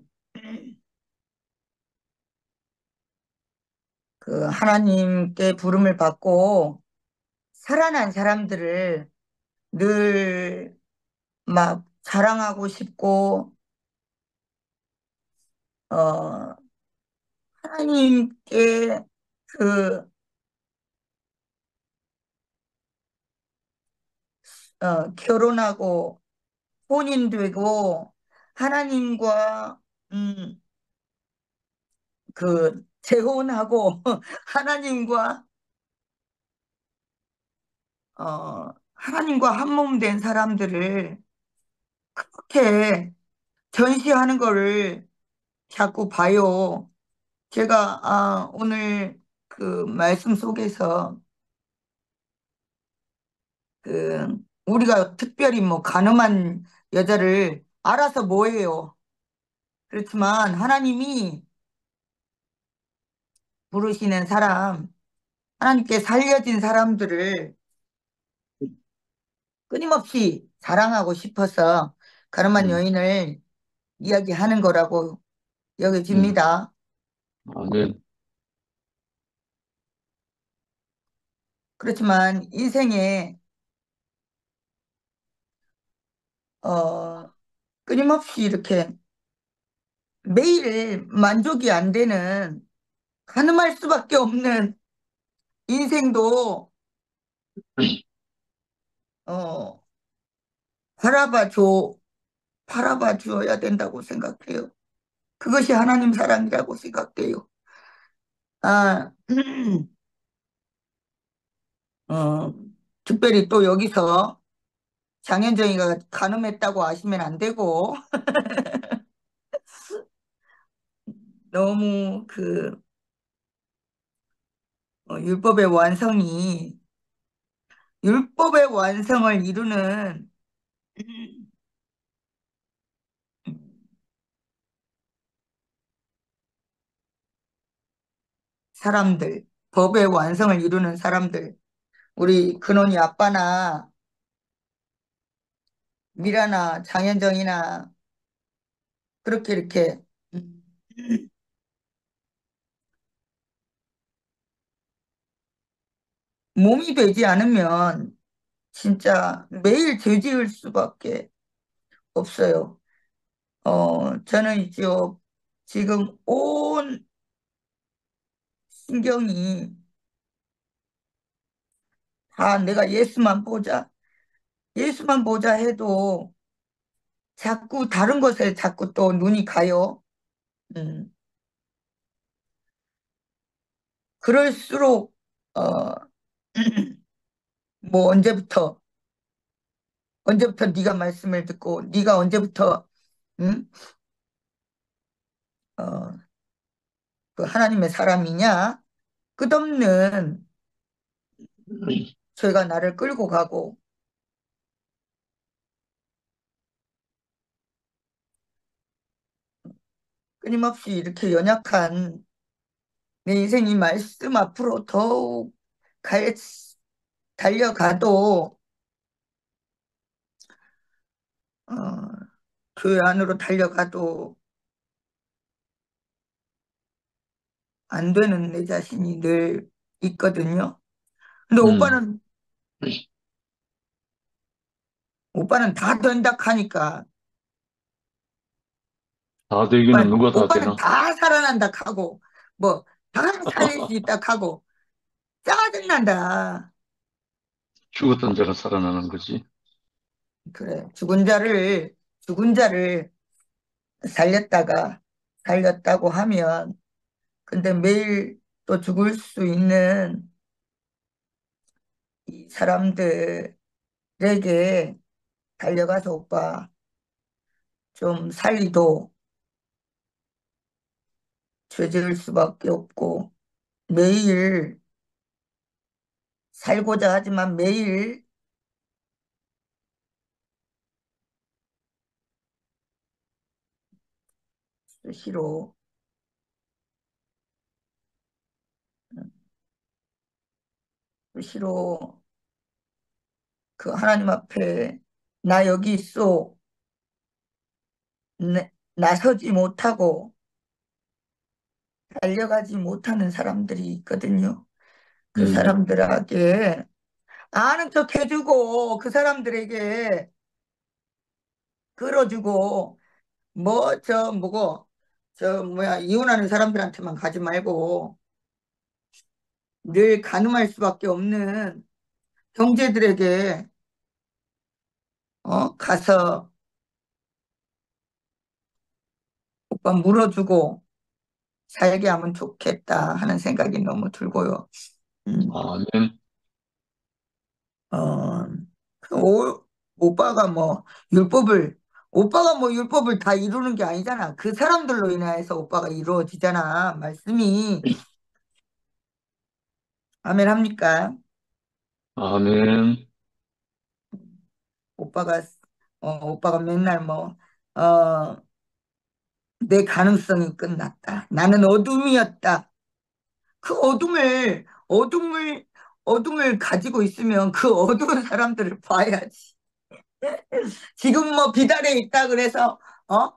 그 하나님께 부름을 받고 살아난 사람들을 늘 막 자랑하고 싶고, 어, 하나님께 그 결혼하고 혼인되고 하나님과 음, 재혼하고 하나님과 한 몸 된 사람들을 그렇게 전시하는 거를 자꾸 봐요. 제가 오늘 그 말씀 속에서 우리가 특별히 뭐 가늠한 여자를 알아서 뭐해요. 그렇지만 하나님이 부르시는 사람, 하나님께 살려진 사람들을 끊임없이 사랑하고 싶어서 가늠한 음, 여인을 이야기하는 거라고 음, 여겨집니다. 아멘. 그렇지만 인생에 어, 끊임없이 이렇게 매일 만족이 안 되는 가늠할 수밖에 없는 인생도 어, 바라봐 바라봐 주어야 된다고 생각해요. 그것이 하나님 사랑이라고 생각돼요. 아, 어, 특별히 또 여기서 장현정이가 간음했다고 아시면 안 되고 너무 율법의 완성이 율법의 완성을 이루는 사람들, 법의 완성을 이루는 사람들, 우리 근원이 아빠나 미라나 장현정이나 그렇게 이렇게 음, 몸이 되지 않으면 진짜 매일 죄 지을 수밖에 없어요. 저는 이제 지금 온 신경이 다 내가 예수만 보자 해도 자꾸 다른 것에 자꾸 또 눈이 가요. 음, 그럴수록, 어, 뭐 언제부터 네가 말씀을 듣고 네가 언제부터 응? 어, 그 하나님의 사람이냐? 끝없는 죄가 나를 끌고 가고 끊임없이 이렇게 연약한 내 인생이 말씀 앞으로 더욱 갈, 달려가도 어, 교회 안으로 달려가도 안 되는 내 자신이 늘 있거든요. 근데 음, 오빠는 다 된다 하니까 다 되기는 누가 다 오빠는 되나? 다 살아난다 하고 뭐 다 살릴 수 있다 하고 짜증난다. 죽었던 자가 살아나는 거지. 그래 죽은 자를 살렸다가 살렸다고 하면 근데 매일 또 죽을 수 있는 이 사람들에게 달려가서 오빠 좀 살리도 죄 지을 수밖에 없고 매일 살고자 하지만 매일 수시로 수시로 그 하나님 앞에 나 여기 있어 나서지 못하고 달려가지 못하는 사람들이 있거든요. 그 음, 사람들에게 아는 척 해주고 그 사람들에게 끌어주고 뭐 저 뭐고 저 뭐야 이혼하는 사람들한테만 가지 말고 늘 가늠할 수밖에 없는 형제들에게 가서 오빠 물어주고 살게 하면 좋겠다 하는 생각이 너무 들고요. 음, 아멘. 어, 그 오빠가 뭐 오빠가 뭐 율법을 다 이루는 게 아니잖아. 그 사람들로 인해서 오빠가 이루어지잖아. 말씀이. 아멘 합니까? 아멘. 오빠가, 오빠가 맨날 뭐, 어, 내 가능성이 끝났다. 나는 어둠이었다. 그 어둠을 가지고 있으면 그 어두운 사람들을 봐야지. 지금 뭐 빛 아래 있다 그래서, 어?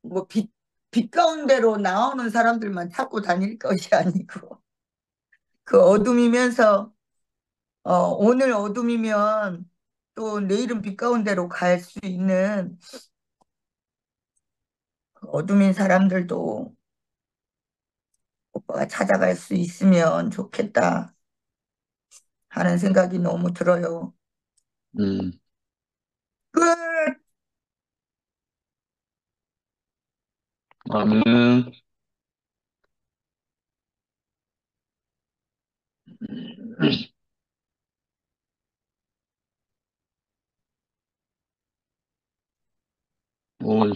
뭐 빛 가운데로 나오는 사람들만 찾고 다닐 것이 아니고, 그 어둠이면서, 오늘 어둠이면 또 내일은 빛 가운데로 갈 수 있는 그 어둠인 사람들도 오빠가 찾아갈 수 있으면 좋겠다 하는 생각이 너무 들어요. 음, 끝! 아멘.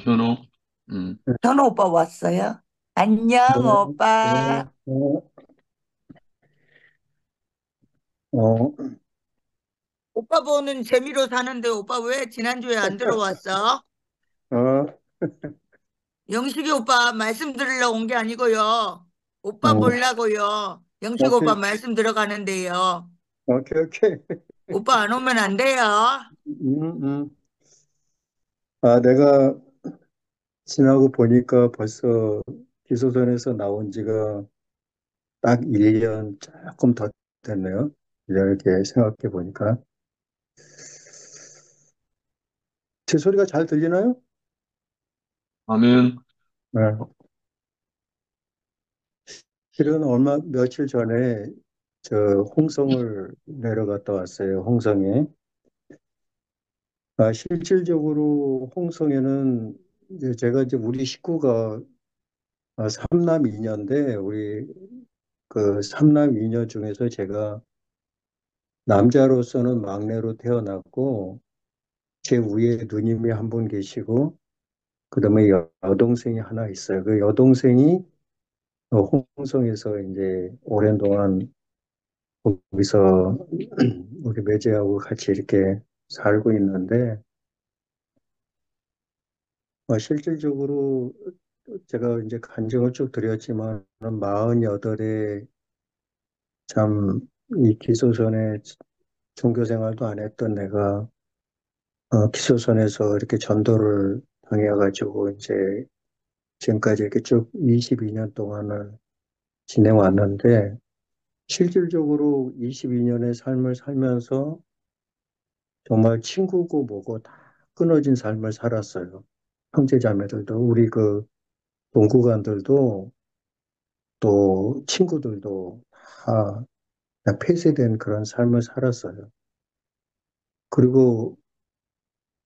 현우. 음, 현우 오빠 왔어요? 안녕, 오빠. 어, 어, 오빠 보는 재미로 사는데 오빠 왜 지난주에 안 들어왔어? 어, 영식이 오빠 말씀 들으러 온 게 아니고요. 오빠 어, 보려고요. 영식 오빠 오케이, 말씀 들어가는데요. 오케이, 오케이. 오빠 안 오면 안 돼요. 음, 음. 내가 지나고 보니까 벌써 기소선에서 나온 지가 딱 1년 조금 더 됐네요. 이렇게 생각해 보니까. 제 소리가 잘 들리나요? 아멘. 네. 실은 며칠 전에 저 홍성을 내려갔다 왔어요. 홍성에. 실질적으로 홍성에는 이제 제가 이제 우리 식구가 삼남 이녀인데 우리 그 삼남 이녀 중에서 제가 남자로서는 막내로 태어났고 제 위에 누님이 한 분 계시고 그다음에 여동생이 하나 있어요. 그 여동생이 홍성에서 이제 오랜 동안 거기서 우리 매제하고 같이 이렇게 살고 있는데 실질적으로 제가 이제 간증을 쭉 드렸지만 48에 참 이 기소선에 종교 생활도 안 했던 내가 기소선에서 이렇게 전도를 당해가지고 이제 지금까지 이렇게 쭉 22년 동안을 지내왔는데 실질적으로 22년의 삶을 살면서 정말 친구고 뭐고 다 끊어진 삶을 살았어요. 형제자매들도 우리 그 동구관들도 또 친구들도 다 그냥 폐쇄된 그런 삶을 살았어요. 그리고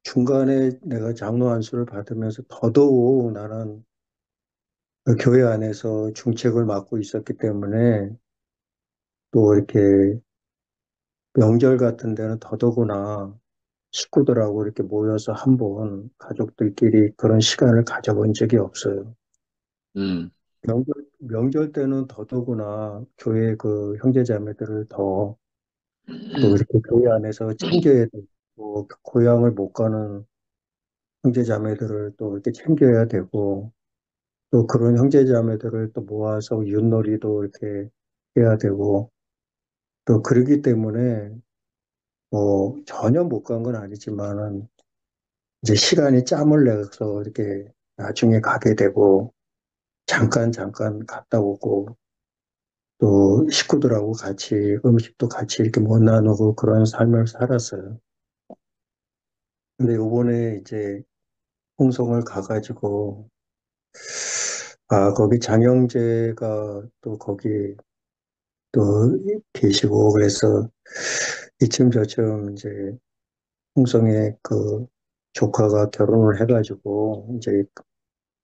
중간에 내가 장로 안수를 받으면서 더더욱 나는 그 교회 안에서 중책을 맡고 있었기 때문에 또 이렇게 명절 같은 데는 더더구나 식구들하고 이렇게 모여서 한번 가족들끼리 그런 시간을 가져본 적이 없어요. 음, 명절 때는 더더구나 교회 그 형제자매들을 더 또 이렇게 교회 안에서 챙겨야 되고 고향을 못 가는 형제자매들을 또 이렇게 챙겨야 되고 또 그런 형제자매들을 또 모아서 윷놀이도 이렇게 해야 되고 또 그러기 때문에 뭐 전혀 못 간 건 아니지만은 이제 시간이 짬을 내서 이렇게 나중에 가게 되고 잠깐 갔다 오고 또 식구들하고 같이 음식도 같이 이렇게 못 나누고 그런 삶을 살았어요. 근데 요번에 이제 홍성을 가가지고 거기 장영재가 또 거기 또 계시고 그래서 이쯤 저쯤 이제 홍성에 그 조카가 결혼을 해가지고 이제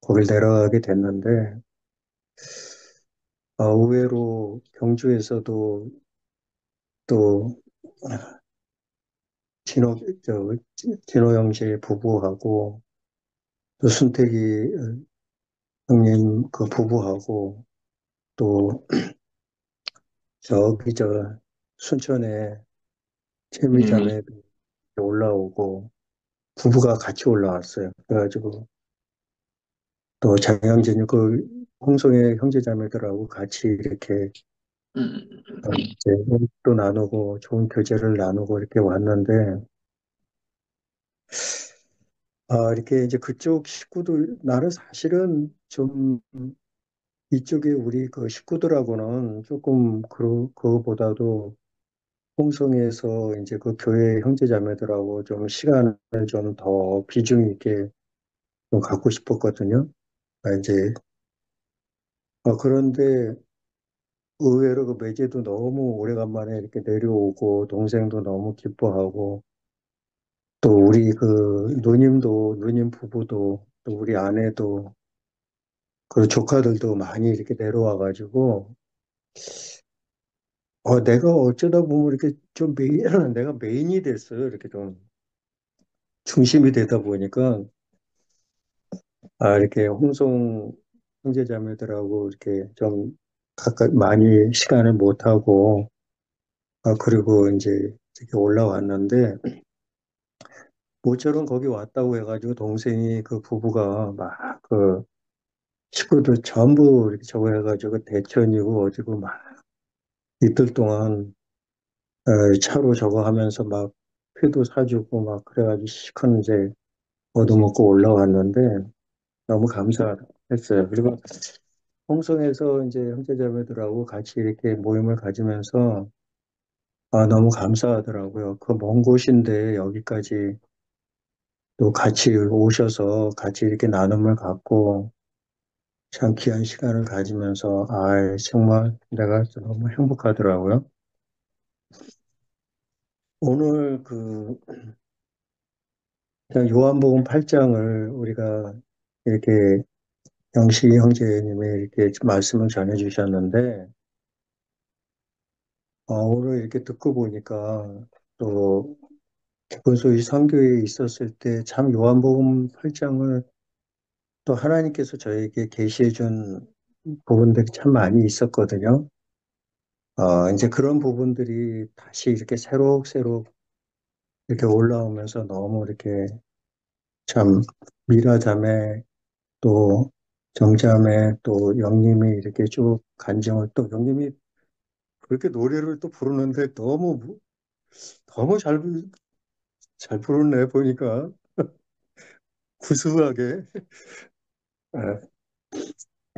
거길 내려가게 됐는데, 의외로 경주에서도 또 진호, 진호 형제 부부하고 또 순택이 형님 그 부부하고 또 저기 순천에 음, 채미자매 올라오고 부부가 같이 올라왔어요. 그래가지고 또 장영진이 그 홍성의 형제자매들하고 같이 이렇게 음, 이제 또 나누고 좋은 교제를 나누고 이렇게 왔는데 이렇게 이제 그쪽 식구들 나는 사실은 좀 이쪽에 우리 그 식구들하고는 조금 그거보다도 홍성에서 이제 그 교회 형제자매들하고 좀 시간을 좀 더 비중 있게 좀 갖고 싶었거든요. 이제 그런데 의외로 그 매제도 너무 오래간만에 이렇게 내려오고 동생도 너무 기뻐하고 또 우리 그 누님 부부도 또 우리 아내도 그 조카들도 많이 이렇게 내려와가지고 내가 어쩌다 보면 이렇게 좀 내가 메인이 됐어요. 이렇게 좀 중심이 되다 보니까 이렇게 홍성 형제자매들하고 이렇게 좀 가까이 많이 시간을 못 하고 그리고 이제 이렇게 올라왔는데 모처럼 거기 왔다고 해가지고 동생이 그 부부가 막 그 식구들 전부 이렇게 저거 해가지고 대천이고 어디고 막 이틀 동안 차로 저거 하면서 막 회도 사주고 막 그래가지고 시큰 이제 얻어먹고 올라왔는데 너무 감사했어요. 그리고 홍성에서 이제 형제자매들하고 같이 이렇게 모임을 가지면서 너무 감사하더라고요. 그 먼 곳인데 여기까지 또 같이 오셔서 같이 이렇게 나눔을 갖고 참 귀한 시간을 가지면서 정말 내가 너무 행복하더라고요. 오늘 그냥 요한복음 8장을 우리가 이렇게 영식 형제님이 이렇게 말씀을 전해 주셨는데 오늘 이렇게 듣고 보니까 또 기본소위 선교에 있었을 때 참 요한복음 8장을 또 하나님께서 저에게 계시해 준 부분들이 참 많이 있었거든요. 이제 그런 부분들이 다시 이렇게 새록새록 이렇게 올라오면서 너무 이렇게 참 미라자매 또 정자매 또 영님이 이렇게 쭉 간증을 또 영님이 그렇게 노래를 또 부르는데 너무 잘 부르네 보니까 구수하게 아,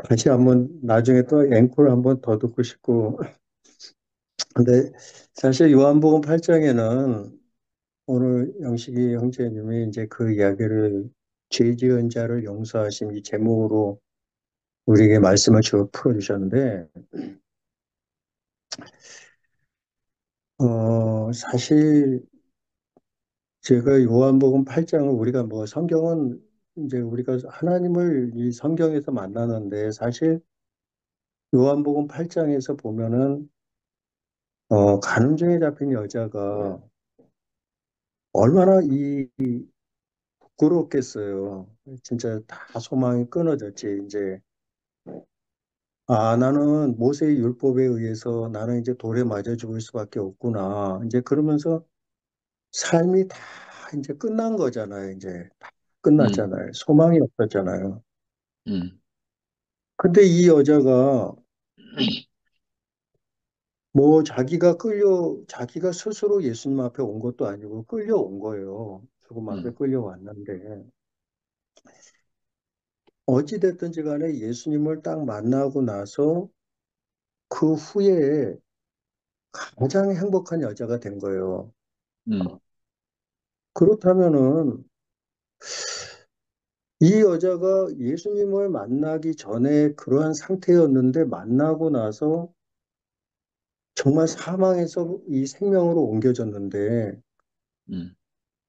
다시 한번 나중에 또 앵콜 한번 더 듣고 싶고 근데 사실 요한복음 8장에는 오늘 영식이 형제님이 이제 그 이야기를 죄 지은 자를 용서하심 이 제목으로 우리에게 말씀을 쭉 풀어주셨는데 사실 제가 요한복음 8장을 우리가 뭐 성경은 이제 우리가 하나님을 이 성경에서 만나는데 사실 요한복음 8장에서 보면은 간음죄에 잡힌 여자가 얼마나 부끄럽겠어요. 진짜 다 소망이 끊어졌지. 이제 나는 모세의 율법에 의해서 나는 이제 돌에 맞아 죽을 수밖에 없구나. 이제 그러면서 삶이 다 이제 끝난 거잖아요. 이제 다 음, 끝났잖아요. 소망이 없었잖아요. 음, 근데 이 여자가 뭐 자기가 스스로 예수님 앞에 온 것도 아니고 끌려온 거예요. 죽음 앞에 음, 끌려왔는데, 어찌됐든지 간에 예수님을 딱 만나고 나서 그 후에 가장 행복한 여자가 된 거예요. 음, 그렇다면은 이 여자가 예수님을 만나기 전에 그러한 상태였는데 만나고 나서 정말 사망에서 이 생명으로 옮겨졌는데, 음,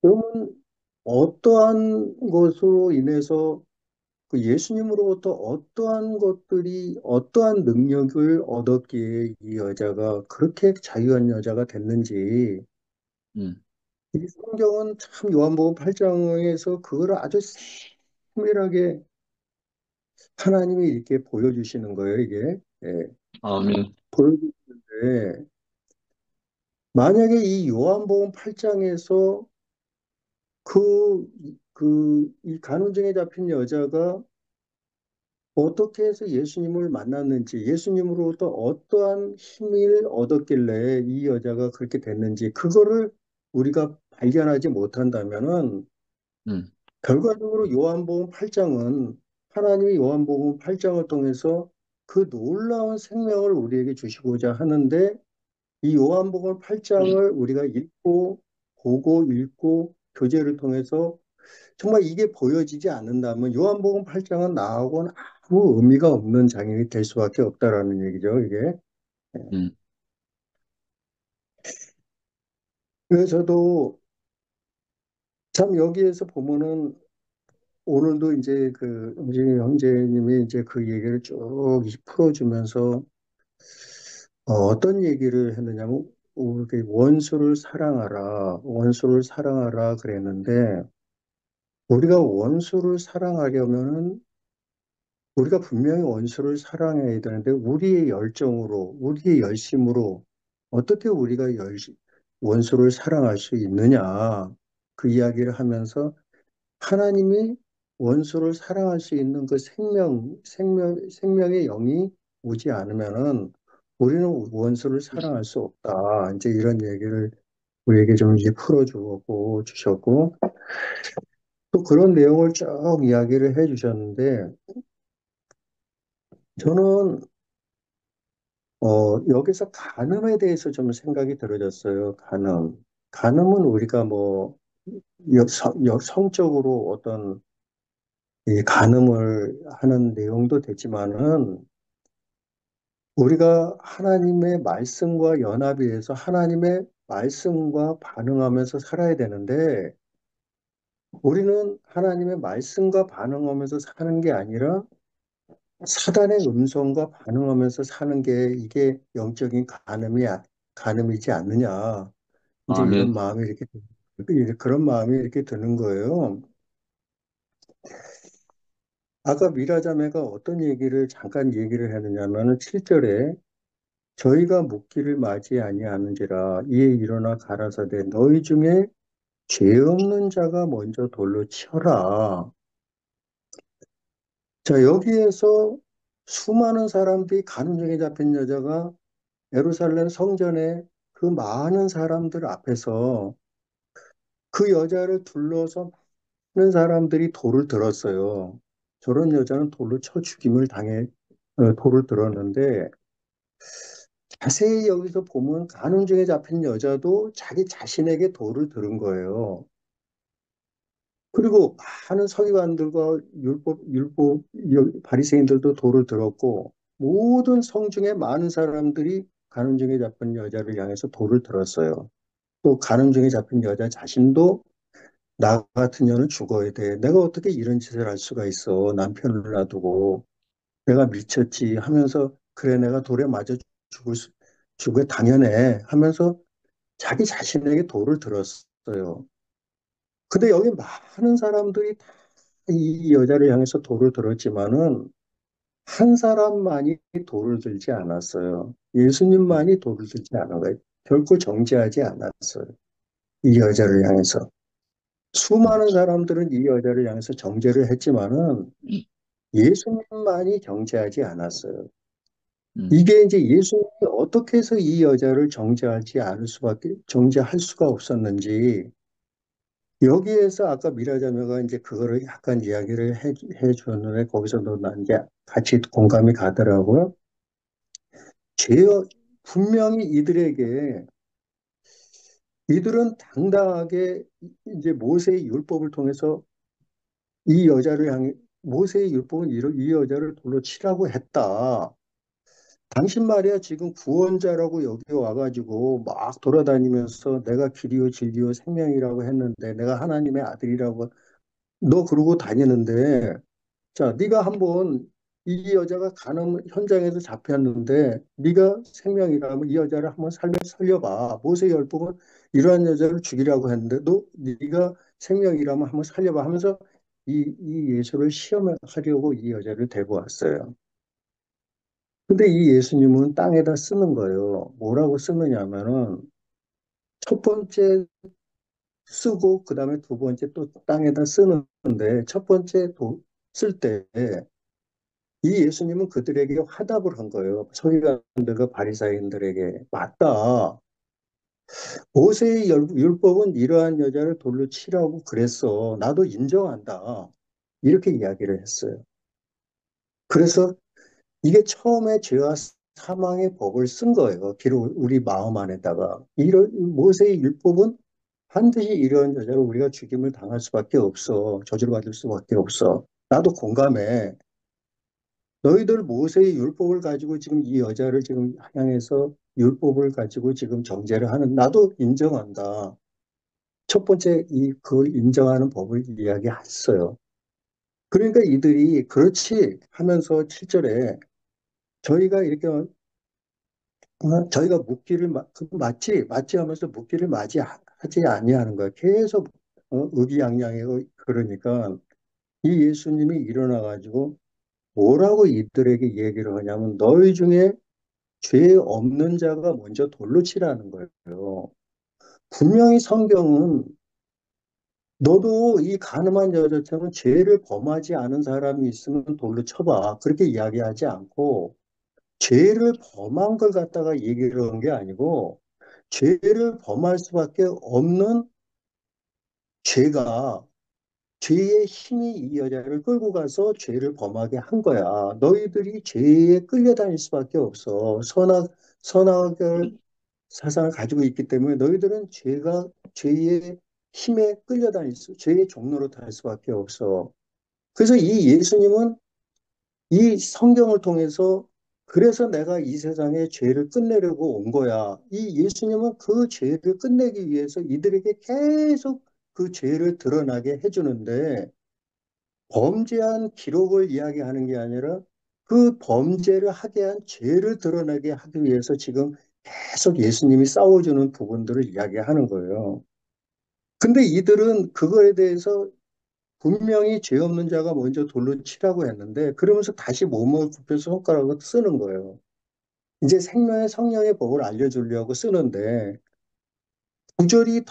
그러면 어떠한 것으로 인해서 그 예수님으로부터 어떠한 것들이 어떠한 능력을 얻었기에 이 여자가 그렇게 자유한 여자가 됐는지 음, 이 성경은 참 요한복음 8장에서 그거를 아주 세밀하게 하나님이 이렇게 보여주시는 거예요, 이게. 예, 아멘. 보여주시는데 만약에 이 요한복음 8장에서 이 간음증에 잡힌 여자가 어떻게 해서 예수님을 만났는지, 예수님으로부터 어떠한 힘을 얻었길래 이 여자가 그렇게 됐는지, 그거를 우리가 발견하지 못한다면은, 음, 결과적으로 요한복음 8장은, 하나님이 요한복음 8장을 통해서 그 놀라운 생명을 우리에게 주시고자 하는데, 이 요한복음 8장을 우리가 읽고, 보고, 읽고, 교제를 통해서 정말 이게 보여지지 않는다면 요한복음 8장은 나하고는 아무 의미가 없는 장이 될 수밖에 없다라는 얘기죠, 이게. 음, 그래서 저도 참 여기에서 보면은 오늘도 이제 그 음식 형제님이 이제 그 얘기를 쭉 풀어주면서 떤 얘기를 했느냐면 우리 원수를 사랑하라, 원수를 사랑하라 그랬는데 우리가 원수를 사랑하려면은 우리가 분명히 원수를 사랑해야 되는데 우리의 열정으로, 우리의 열심으로 어떻게 우리가 원수를 사랑할 수 있느냐 그 이야기를 하면서 하나님이 원수를 사랑할 수 있는 그 생명의 영이 오지 않으면은 우리는 원수를 사랑할 수 없다. 이제 이런 얘기를 우리에게 좀 이제 풀어주고 주셨고 또 그런 내용을 쭉 이야기를 해 주셨는데 저는 여기서 간음에 대해서 좀 생각이 들어졌어요. 간음. 간음은 우리가 뭐, 성적으로 어떤 이 간음을 하는 내용도 되지만은, 우리가 하나님의 말씀과 연합이 돼서 하나님의 말씀과 반응하면서 살아야 되는데, 우리는 하나님의 말씀과 반응하면서 사는 게 아니라, 사단의 음성과 반응하면서 사는 게 이게 영적인 간음이지 않느냐. 이제 이런 아멘. 마음이 그런 마음이 이렇게 드는 거예요. 아까 미라자매가 어떤 얘기를 잠깐 얘기를 했느냐면은 7절에 저희가 묵기를 맞이 아니하는지라 이에 일어나 가라사대 너희 중에 죄 없는 자가 먼저 돌로 치어라. 자, 여기에서 수많은 사람들이 간음중에 잡힌 여자가 예루살렘 성전에 그 많은 사람들 앞에서 그 여자를 둘러서 많은 사람들이 돌을 들었어요. 저런 여자는 돌로 쳐 죽임을 돌을 들었는데 자세히 여기서 보면 간음중에 잡힌 여자도 자기 자신에게 돌을 들은 거예요. 그리고 많은 서기관들과 바리새인들도 돌을 들었고 모든 성중에 많은 사람들이 간음중에 잡힌 여자를 향해서 돌을 들었어요. 또 간음중에 잡힌 여자 자신도 나 같은 년은 죽어야 돼. 내가 어떻게 이런 짓을 할 수가 있어. 남편을 놔두고. 내가 미쳤지 하면서 그래 내가 돌에 맞아 죽을 당연해 하면서 자기 자신에게 돌을 들었어요. 근데 여기 많은 사람들이 다 이 여자를 향해서 돌을 들었지만은 한 사람만이 돌을 들지 않았어요. 예수님만이 돌을 들지 않은 거예요. 결코 정죄하지 않았어요. 이 여자를 향해서. 수많은 사람들은 이 여자를 향해서 정죄를 했지만은 예수님만이 정죄하지 않았어요. 음, 이게 이제 예수님이 어떻게 해서 이 여자를 정죄할 수가 없었는지 여기에서 아까 미라자매가 이제 그거를 약간 이야기를 해 주었는데 거기서도 난 이제 같이 공감이 가더라고요. 죄여 분명히 이들은 당당하게 이제 모세의 율법을 통해서 이 여자를 향해 모세의 율법은 이 여자를 돌로 치라고 했다. 당신 말이야 지금 구원자라고 여기 와가지고 막 돌아다니면서 내가 길이요 진리요 생명이라고 했는데 내가 하나님의 아들이라고 너 그러고 다니는데 자 네가 한번 이 여자가 간음 현장에서 잡혔는데 네가 생명이라면 이 여자를 한번 살려봐. 모세혈법은 이러한 여자를 죽이라고 했는데 너 네가 생명이라면 한번 살려봐 하면서 이 예수를 시험하려고 이 여자를 데리고 왔어요. 근데 이 예수님은 땅에다 쓰는 거예요. 뭐라고 쓰느냐면은 첫 번째 쓰고 그다음에 두 번째 또 땅에다 쓰는데 첫 번째 쓸 때 이 예수님은 그들에게 화답을 한 거예요. 서기관들과 바리사인들에게 맞다. 모세의 율법은 이러한 여자를 돌로 치라고 그랬어. 나도 인정한다. 이렇게 이야기를 했어요. 그래서 이게 처음에 죄와 사망의 법을 쓴 거예요. 비록 우리 마음 안에다가. 이런 모세의 율법은 반드시 이런 여자를 우리가 죽임을 당할 수밖에 없어. 저주받을 수밖에 없어. 나도 공감해. 너희들 모세의 율법을 가지고 지금 이 여자를 지금 향해서 율법을 가지고 지금 정죄를 하는 나도 인정한다. 첫 번째 그걸 인정하는 법을 이야기했어요. 그러니까 이들이 그렇지 하면서 7절에 저희가 이렇게 저희가 묻기를 맞지 하면서 묻기를 하지 아니하는 거야. 계속 의기양양하고 그러니까 이 예수님이 일어나 가지고 뭐라고 이들에게 얘기를 하냐면 너희 중에 죄 없는 자가 먼저 돌로 치라는 거예요. 분명히 성경은 너도 이 가늠한 여자처럼 죄를 범하지 않은 사람이 있으면 돌로 쳐봐. 그렇게 이야기하지 않고 죄를 범한 걸 갖다가 얘기를 한 게 아니고 죄를 범할 수밖에 없는 죄가 죄의 힘이 이 여자를 끌고 가서 죄를 범하게 한 거야. 너희들이 죄에 끌려다닐 수밖에 없어. 선악을 사상을 가지고 있기 때문에 너희들은 죄의 힘에 죄의 종로로 탈 수밖에 없어. 그래서 이 예수님은 이 성경을 통해서 그래서 내가 이 세상에 죄를 끝내려고 온 거야. 이 예수님은 그 죄를 끝내기 위해서 이들에게 계속 그 죄를 드러나게 해주는데 범죄한 기록을 이야기하는 게 아니라 그 범죄를 하게 한 죄를 드러나게 하기 위해서 지금 계속 예수님이 싸워주는 부분들을 이야기하는 거예요. 근데 이들은 그거에 대해서 분명히 죄 없는 자가 먼저 돌로 치라고 했는데 그러면서 다시 몸을 굽혀서 손가락을 쓰는 거예요. 이제 생명의 성령의 법을 알려주려고 쓰는데 구절이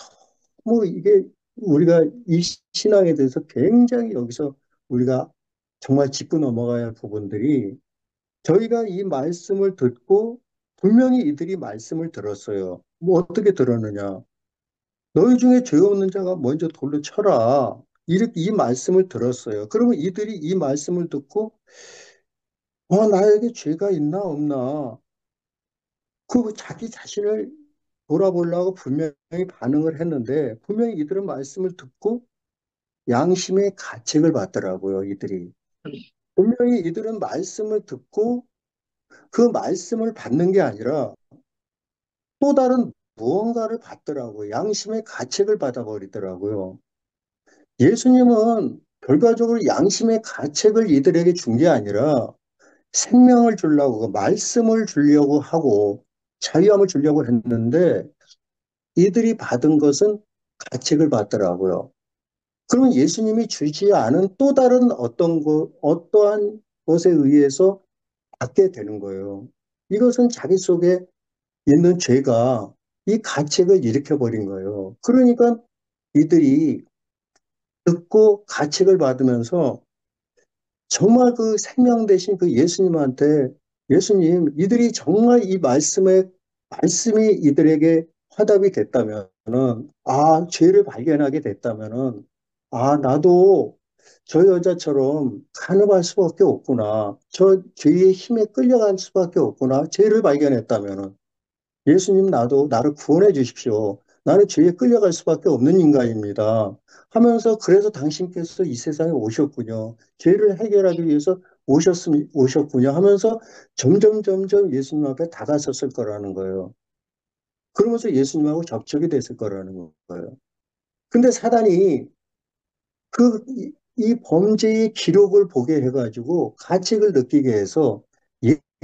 너무 이게 우리가 이 신앙에 대해서 굉장히 여기서 우리가 정말 짚고 넘어가야 할 부분들이 저희가 이 말씀을 듣고 분명히 이들이 말씀을 들었어요. 뭐 어떻게 들었느냐? 너희 중에 죄 없는 자가 먼저 돌로 쳐라. 이렇게 이 말씀을 들었어요. 그러면 이들이 이 말씀을 듣고 나에게 죄가 있나 없나? 그 자기 자신을 돌아보려고 분명히 반응을 했는데 분명히 이들은 말씀을 듣고 양심의 가책을 받더라고요, 이들이. 분명히 이들은 말씀을 듣고 그 말씀을 받는 게 아니라 또 다른 무언가를 받더라고요. 양심의 가책을 받아버리더라고요. 예수님은 결과적으로 양심의 가책을 이들에게 준 게 아니라 생명을 주려고, 그 말씀을 주려고 하고 자유함을 주려고 했는데 이들이 받은 것은 가책을 받더라고요. 그러면 예수님이 주지 않은 또 다른 어떠한 것에 의해서 받게 되는 거예요. 이것은 자기 속에 있는 죄가 이 가책을 일으켜버린 거예요. 그러니까 이들이 듣고 가책을 받으면서 정말 그 생명 대신 그 예수님한테 예수님, 이들이 정말 말씀이 이들에게 화답이 됐다면은, 죄를 발견하게 됐다면은, 나도 저 여자처럼 간음할 수밖에 없구나. 저 죄의 힘에 끌려갈 수밖에 없구나. 죄를 발견했다면은, 예수님 나를 구원해 주십시오. 나는 죄에 끌려갈 수밖에 없는 인간입니다. 하면서 그래서 당신께서 이 세상에 오셨군요. 죄를 해결하기 위해서 오셨군요 하면서 점점 예수님 앞에 다가섰을 거라는 거예요. 그러면서 예수님하고 접촉이 됐을 거라는 거예요. 근데 사단이 이 범죄의 기록을 보게 해가지고 가책을 느끼게 해서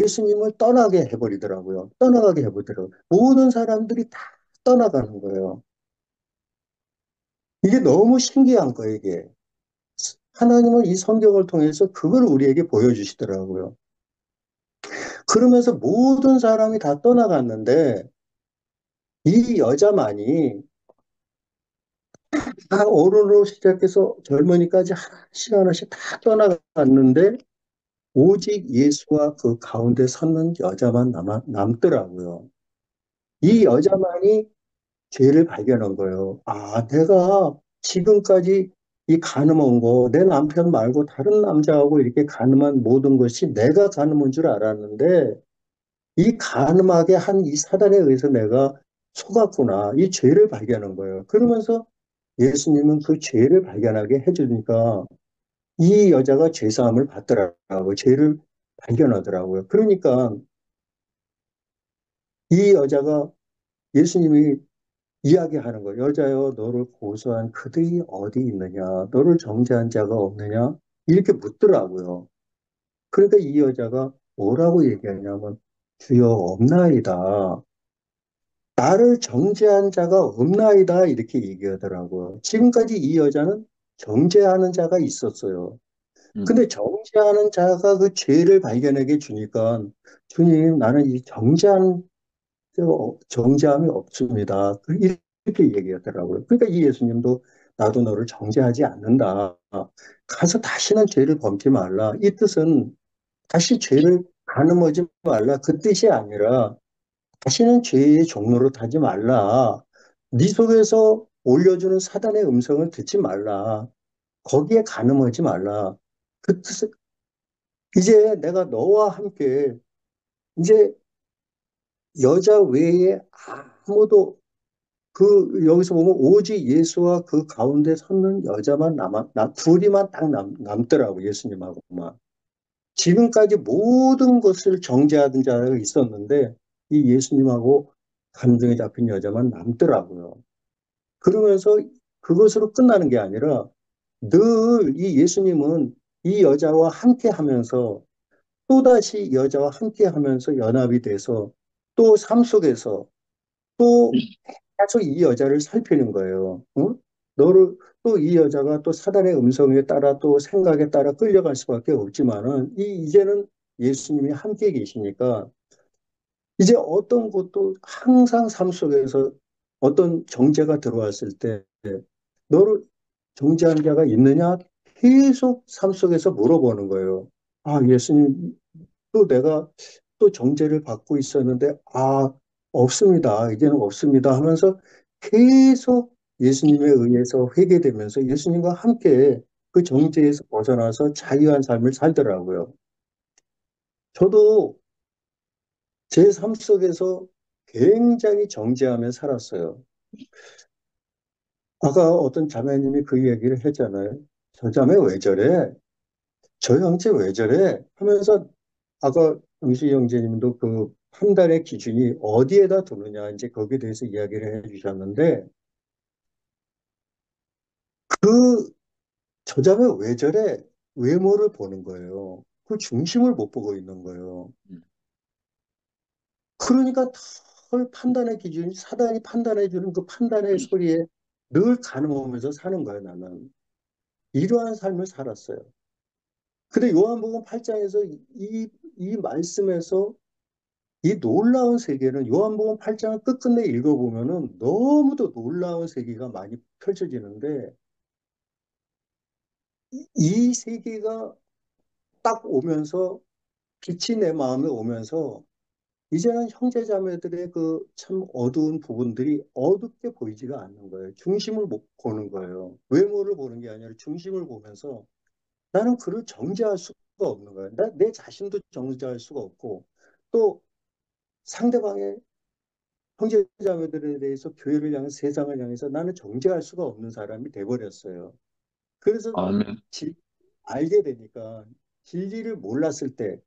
예수님을 떠나게 해버리더라고요. 떠나가게 해버리더라고요. 모든 사람들이 다 떠나가는 거예요. 이게 너무 신기한 거예요, 이게. 하나님은 이 성경을 통해서 그걸 우리에게 보여주시더라고요. 그러면서 모든 사람이 다 떠나갔는데 이 여자만이 다 어른으로 시작해서 젊은이까지 하나씩 다 떠나갔는데 오직 예수와 그 가운데 섰는 여자만 남더라고요. 이 여자만이 죄를 발견한 거예요. 아, 내가 지금까지 이 간음한 거, 내 남편 말고 다른 남자하고 이렇게 간음한 모든 것이 내가 간음한 줄 알았는데, 이 간음하게 한 이 사단에 의해서 내가 속았구나. 이 죄를 발견한 거예요. 그러면서 예수님은 그 죄를 발견하게 해주니까 이 여자가 죄사함을 받더라고요. 죄를 발견하더라고요. 그러니까 이 여자가 예수님이 이야기하는 거예요. 여자여, 너를 고소한 그들이 어디 있느냐? 너를 정죄한 자가 없느냐? 이렇게 묻더라고요. 그러니까 이 여자가 뭐라고 얘기하냐면, 주여 없나이다. 나를 정죄한 자가 없나이다. 이렇게 얘기하더라고요. 지금까지 이 여자는 정죄하는 자가 있었어요. 근데 정죄하는 자가 그 죄를 발견하게 주니까, 주님, 나는 이 정죄함이 없습니다. 이렇게 얘기하더라고요. 그러니까 이 예수님도 나도 너를 정죄하지 않는다. 가서 다시는 죄를 범치 말라. 이 뜻은 다시 죄를 가늠하지 말라. 그 뜻이 아니라 다시는 죄의 종로로 타지 말라. 네 속에서 올려주는 사단의 음성을 듣지 말라. 거기에 가늠하지 말라. 그 뜻은 이제 내가 너와 함께 이제 여자 외에 아무도 여기서 보면 오직 예수와 그 가운데 섰는 여자만 둘이만 딱 남더라고, 예수님하고만. 지금까지 모든 것을 정죄하던 자가 있었는데, 이 예수님하고 감정에 잡힌 여자만 남더라고요. 그러면서 그것으로 끝나는 게 아니라, 늘 이 예수님은 이 여자와 함께 하면서, 또다시 이 여자와 함께 하면서 연합이 돼서, 또 삶 속에서, 또 계속 이 여자를 살피는 거예요. 응? 너를 또 이 여자가 또 사단의 음성에 따라 또 생각에 따라 끌려갈 수밖에 없지만은 이제는 예수님이 함께 계시니까 이제 어떤 것도 항상 삶 속에서 어떤 정죄가 들어왔을 때 너를 정죄한 자가 있느냐 계속 삶 속에서 물어보는 거예요. 아, 예수님 또 내가 또 정죄를 받고 있었는데, 아, 없습니다. 이제는 없습니다. 하면서 계속 예수님에 의해서 회개되면서 예수님과 함께 그 정죄에서 벗어나서 자유한 삶을 살더라고요. 저도 제 삶 속에서 굉장히 정죄하며 살았어요. 아까 어떤 자매님이 그 얘기를 했잖아요. 저 자매 왜 저래? 저 형제 왜 저래? 하면서 아까 응수 형제님도 그 판단의 기준이 어디에다 두느냐 이제 거기에 대해서 이야기를 해주셨는데 그 저자가 왜 저래 외모를 보는 거예요. 그 중심을 못 보고 있는 거예요. 그러니까 늘 판단의 기준이 사단이 판단해 주는 그 판단의 소리에 늘 가늠하면서 사는 거예요. 나는 이러한 삶을 살았어요. 근데 요한복음 8장에서 이 말씀에서 이 놀라운 세계는 요한복음 8장을 끝끝내 읽어보면은 너무도 놀라운 세계가 많이 펼쳐지는데 이 세계가 딱 오면서 빛이 내 마음에 오면서 이제는 형제자매들의 그 참 어두운 부분들이 어둡게 보이지가 않는 거예요. 중심을 못 보는 거예요. 외모를 보는 게 아니라 중심을 보면서 나는 그를 정죄할 수가 없는 거예요. 내 자신도 정죄할 수가 없고 또 상대방의 형제자매들에 대해서 교회를 향해 세상을 향해서 나는 정죄할 수가 없는 사람이 돼버렸어요. 그래서 아멘. 알게 되니까 진리를 몰랐을 때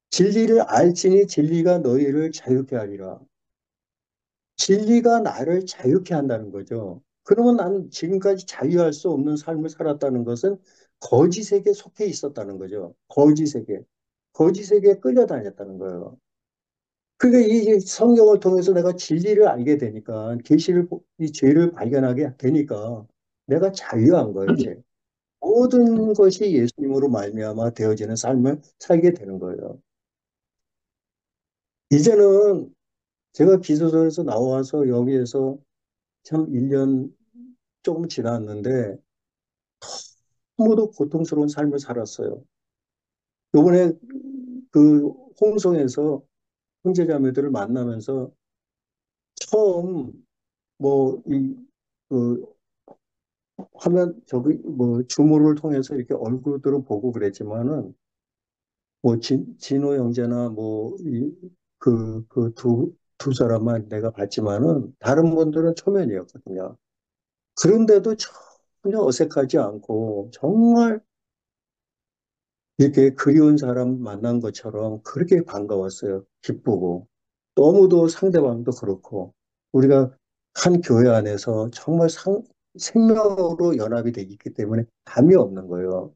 진리를 알지니 진리가 너희를 자유케 하리라. 진리가 나를 자유케 한다는 거죠. 그러면 나는 지금까지 자유할 수 없는 삶을 살았다는 것은 거짓에게 속해 있었다는 거죠. 거짓에게. 거짓에게 끌려다녔다는 거예요. 그러니까 이 성경을 통해서 내가 진리를 알게 되니까, 이 죄를 발견하게 되니까 내가 자유한 거예요, 이제. 모든 것이 예수님으로 말미암아 되어지는 삶을 살게 되는 거예요. 이제는 제가 기도소에서 나와서 여기에서 참 1년 조금 지났는데 너무도 고통스러운 삶을 살았어요. 요번에 그 홍성에서 형제자매들을 만나면서 처음 뭐 그 화면 저기 뭐 줌을 통해서 이렇게 얼굴들을 보고 그랬지만은 뭐 진호 형제나 뭐 그 두 사람만 내가 봤지만은 다른 분들은 초면이었거든요. 그런데도 전혀 어색하지 않고 정말 이렇게 그리운 사람 만난 것처럼 그렇게 반가웠어요. 기쁘고. 너무도 상대방도 그렇고. 우리가 한 교회 안에서 정말 생명으로 연합이 되어 있기 때문에 담이 없는 거예요.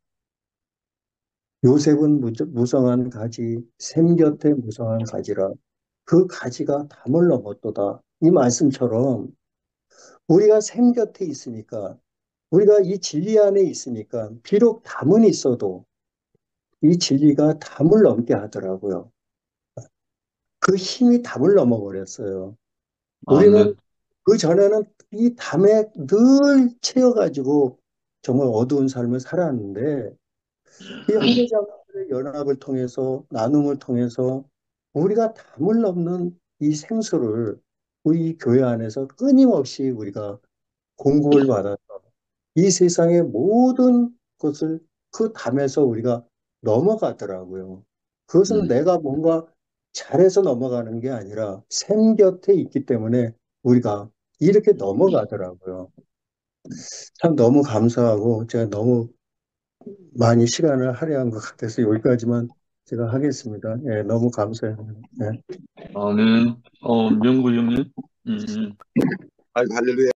요셉은 무성한 가지, 샘 곁에 무성한 가지라. 그 가지가 담을 넘었도다. 이 말씀처럼 우리가 샘 곁에 있으니까, 우리가 이 진리 안에 있으니까, 비록 담은 있어도 이 진리가 담을 넘게 하더라고요. 그 힘이 담을 넘어버렸어요. 우리는 아멘. 그 전에는 이 담에 늘 채여가지고 정말 어두운 삶을 살았는데 이 형제자매들의 연합을 통해서 나눔을 통해서 우리가 담을 넘는 이 생수를 우리 교회 안에서 끊임없이 우리가 공급을 받아서 이 세상의 모든 것을 그 담에서 우리가 넘어가더라고요. 그것은 음, 내가 뭔가 잘해서 넘어가는 게 아니라 샘 곁에 있기 때문에 우리가 이렇게 넘어가더라고요. 참 너무 감사하고 제가 너무 많이 시간을 할애한 것 같아서 여기까지만 제가 하겠습니다. 예, 너무 감사해요. 예. 아멘. 명구 형님. 음. 아이고, 할렐루야.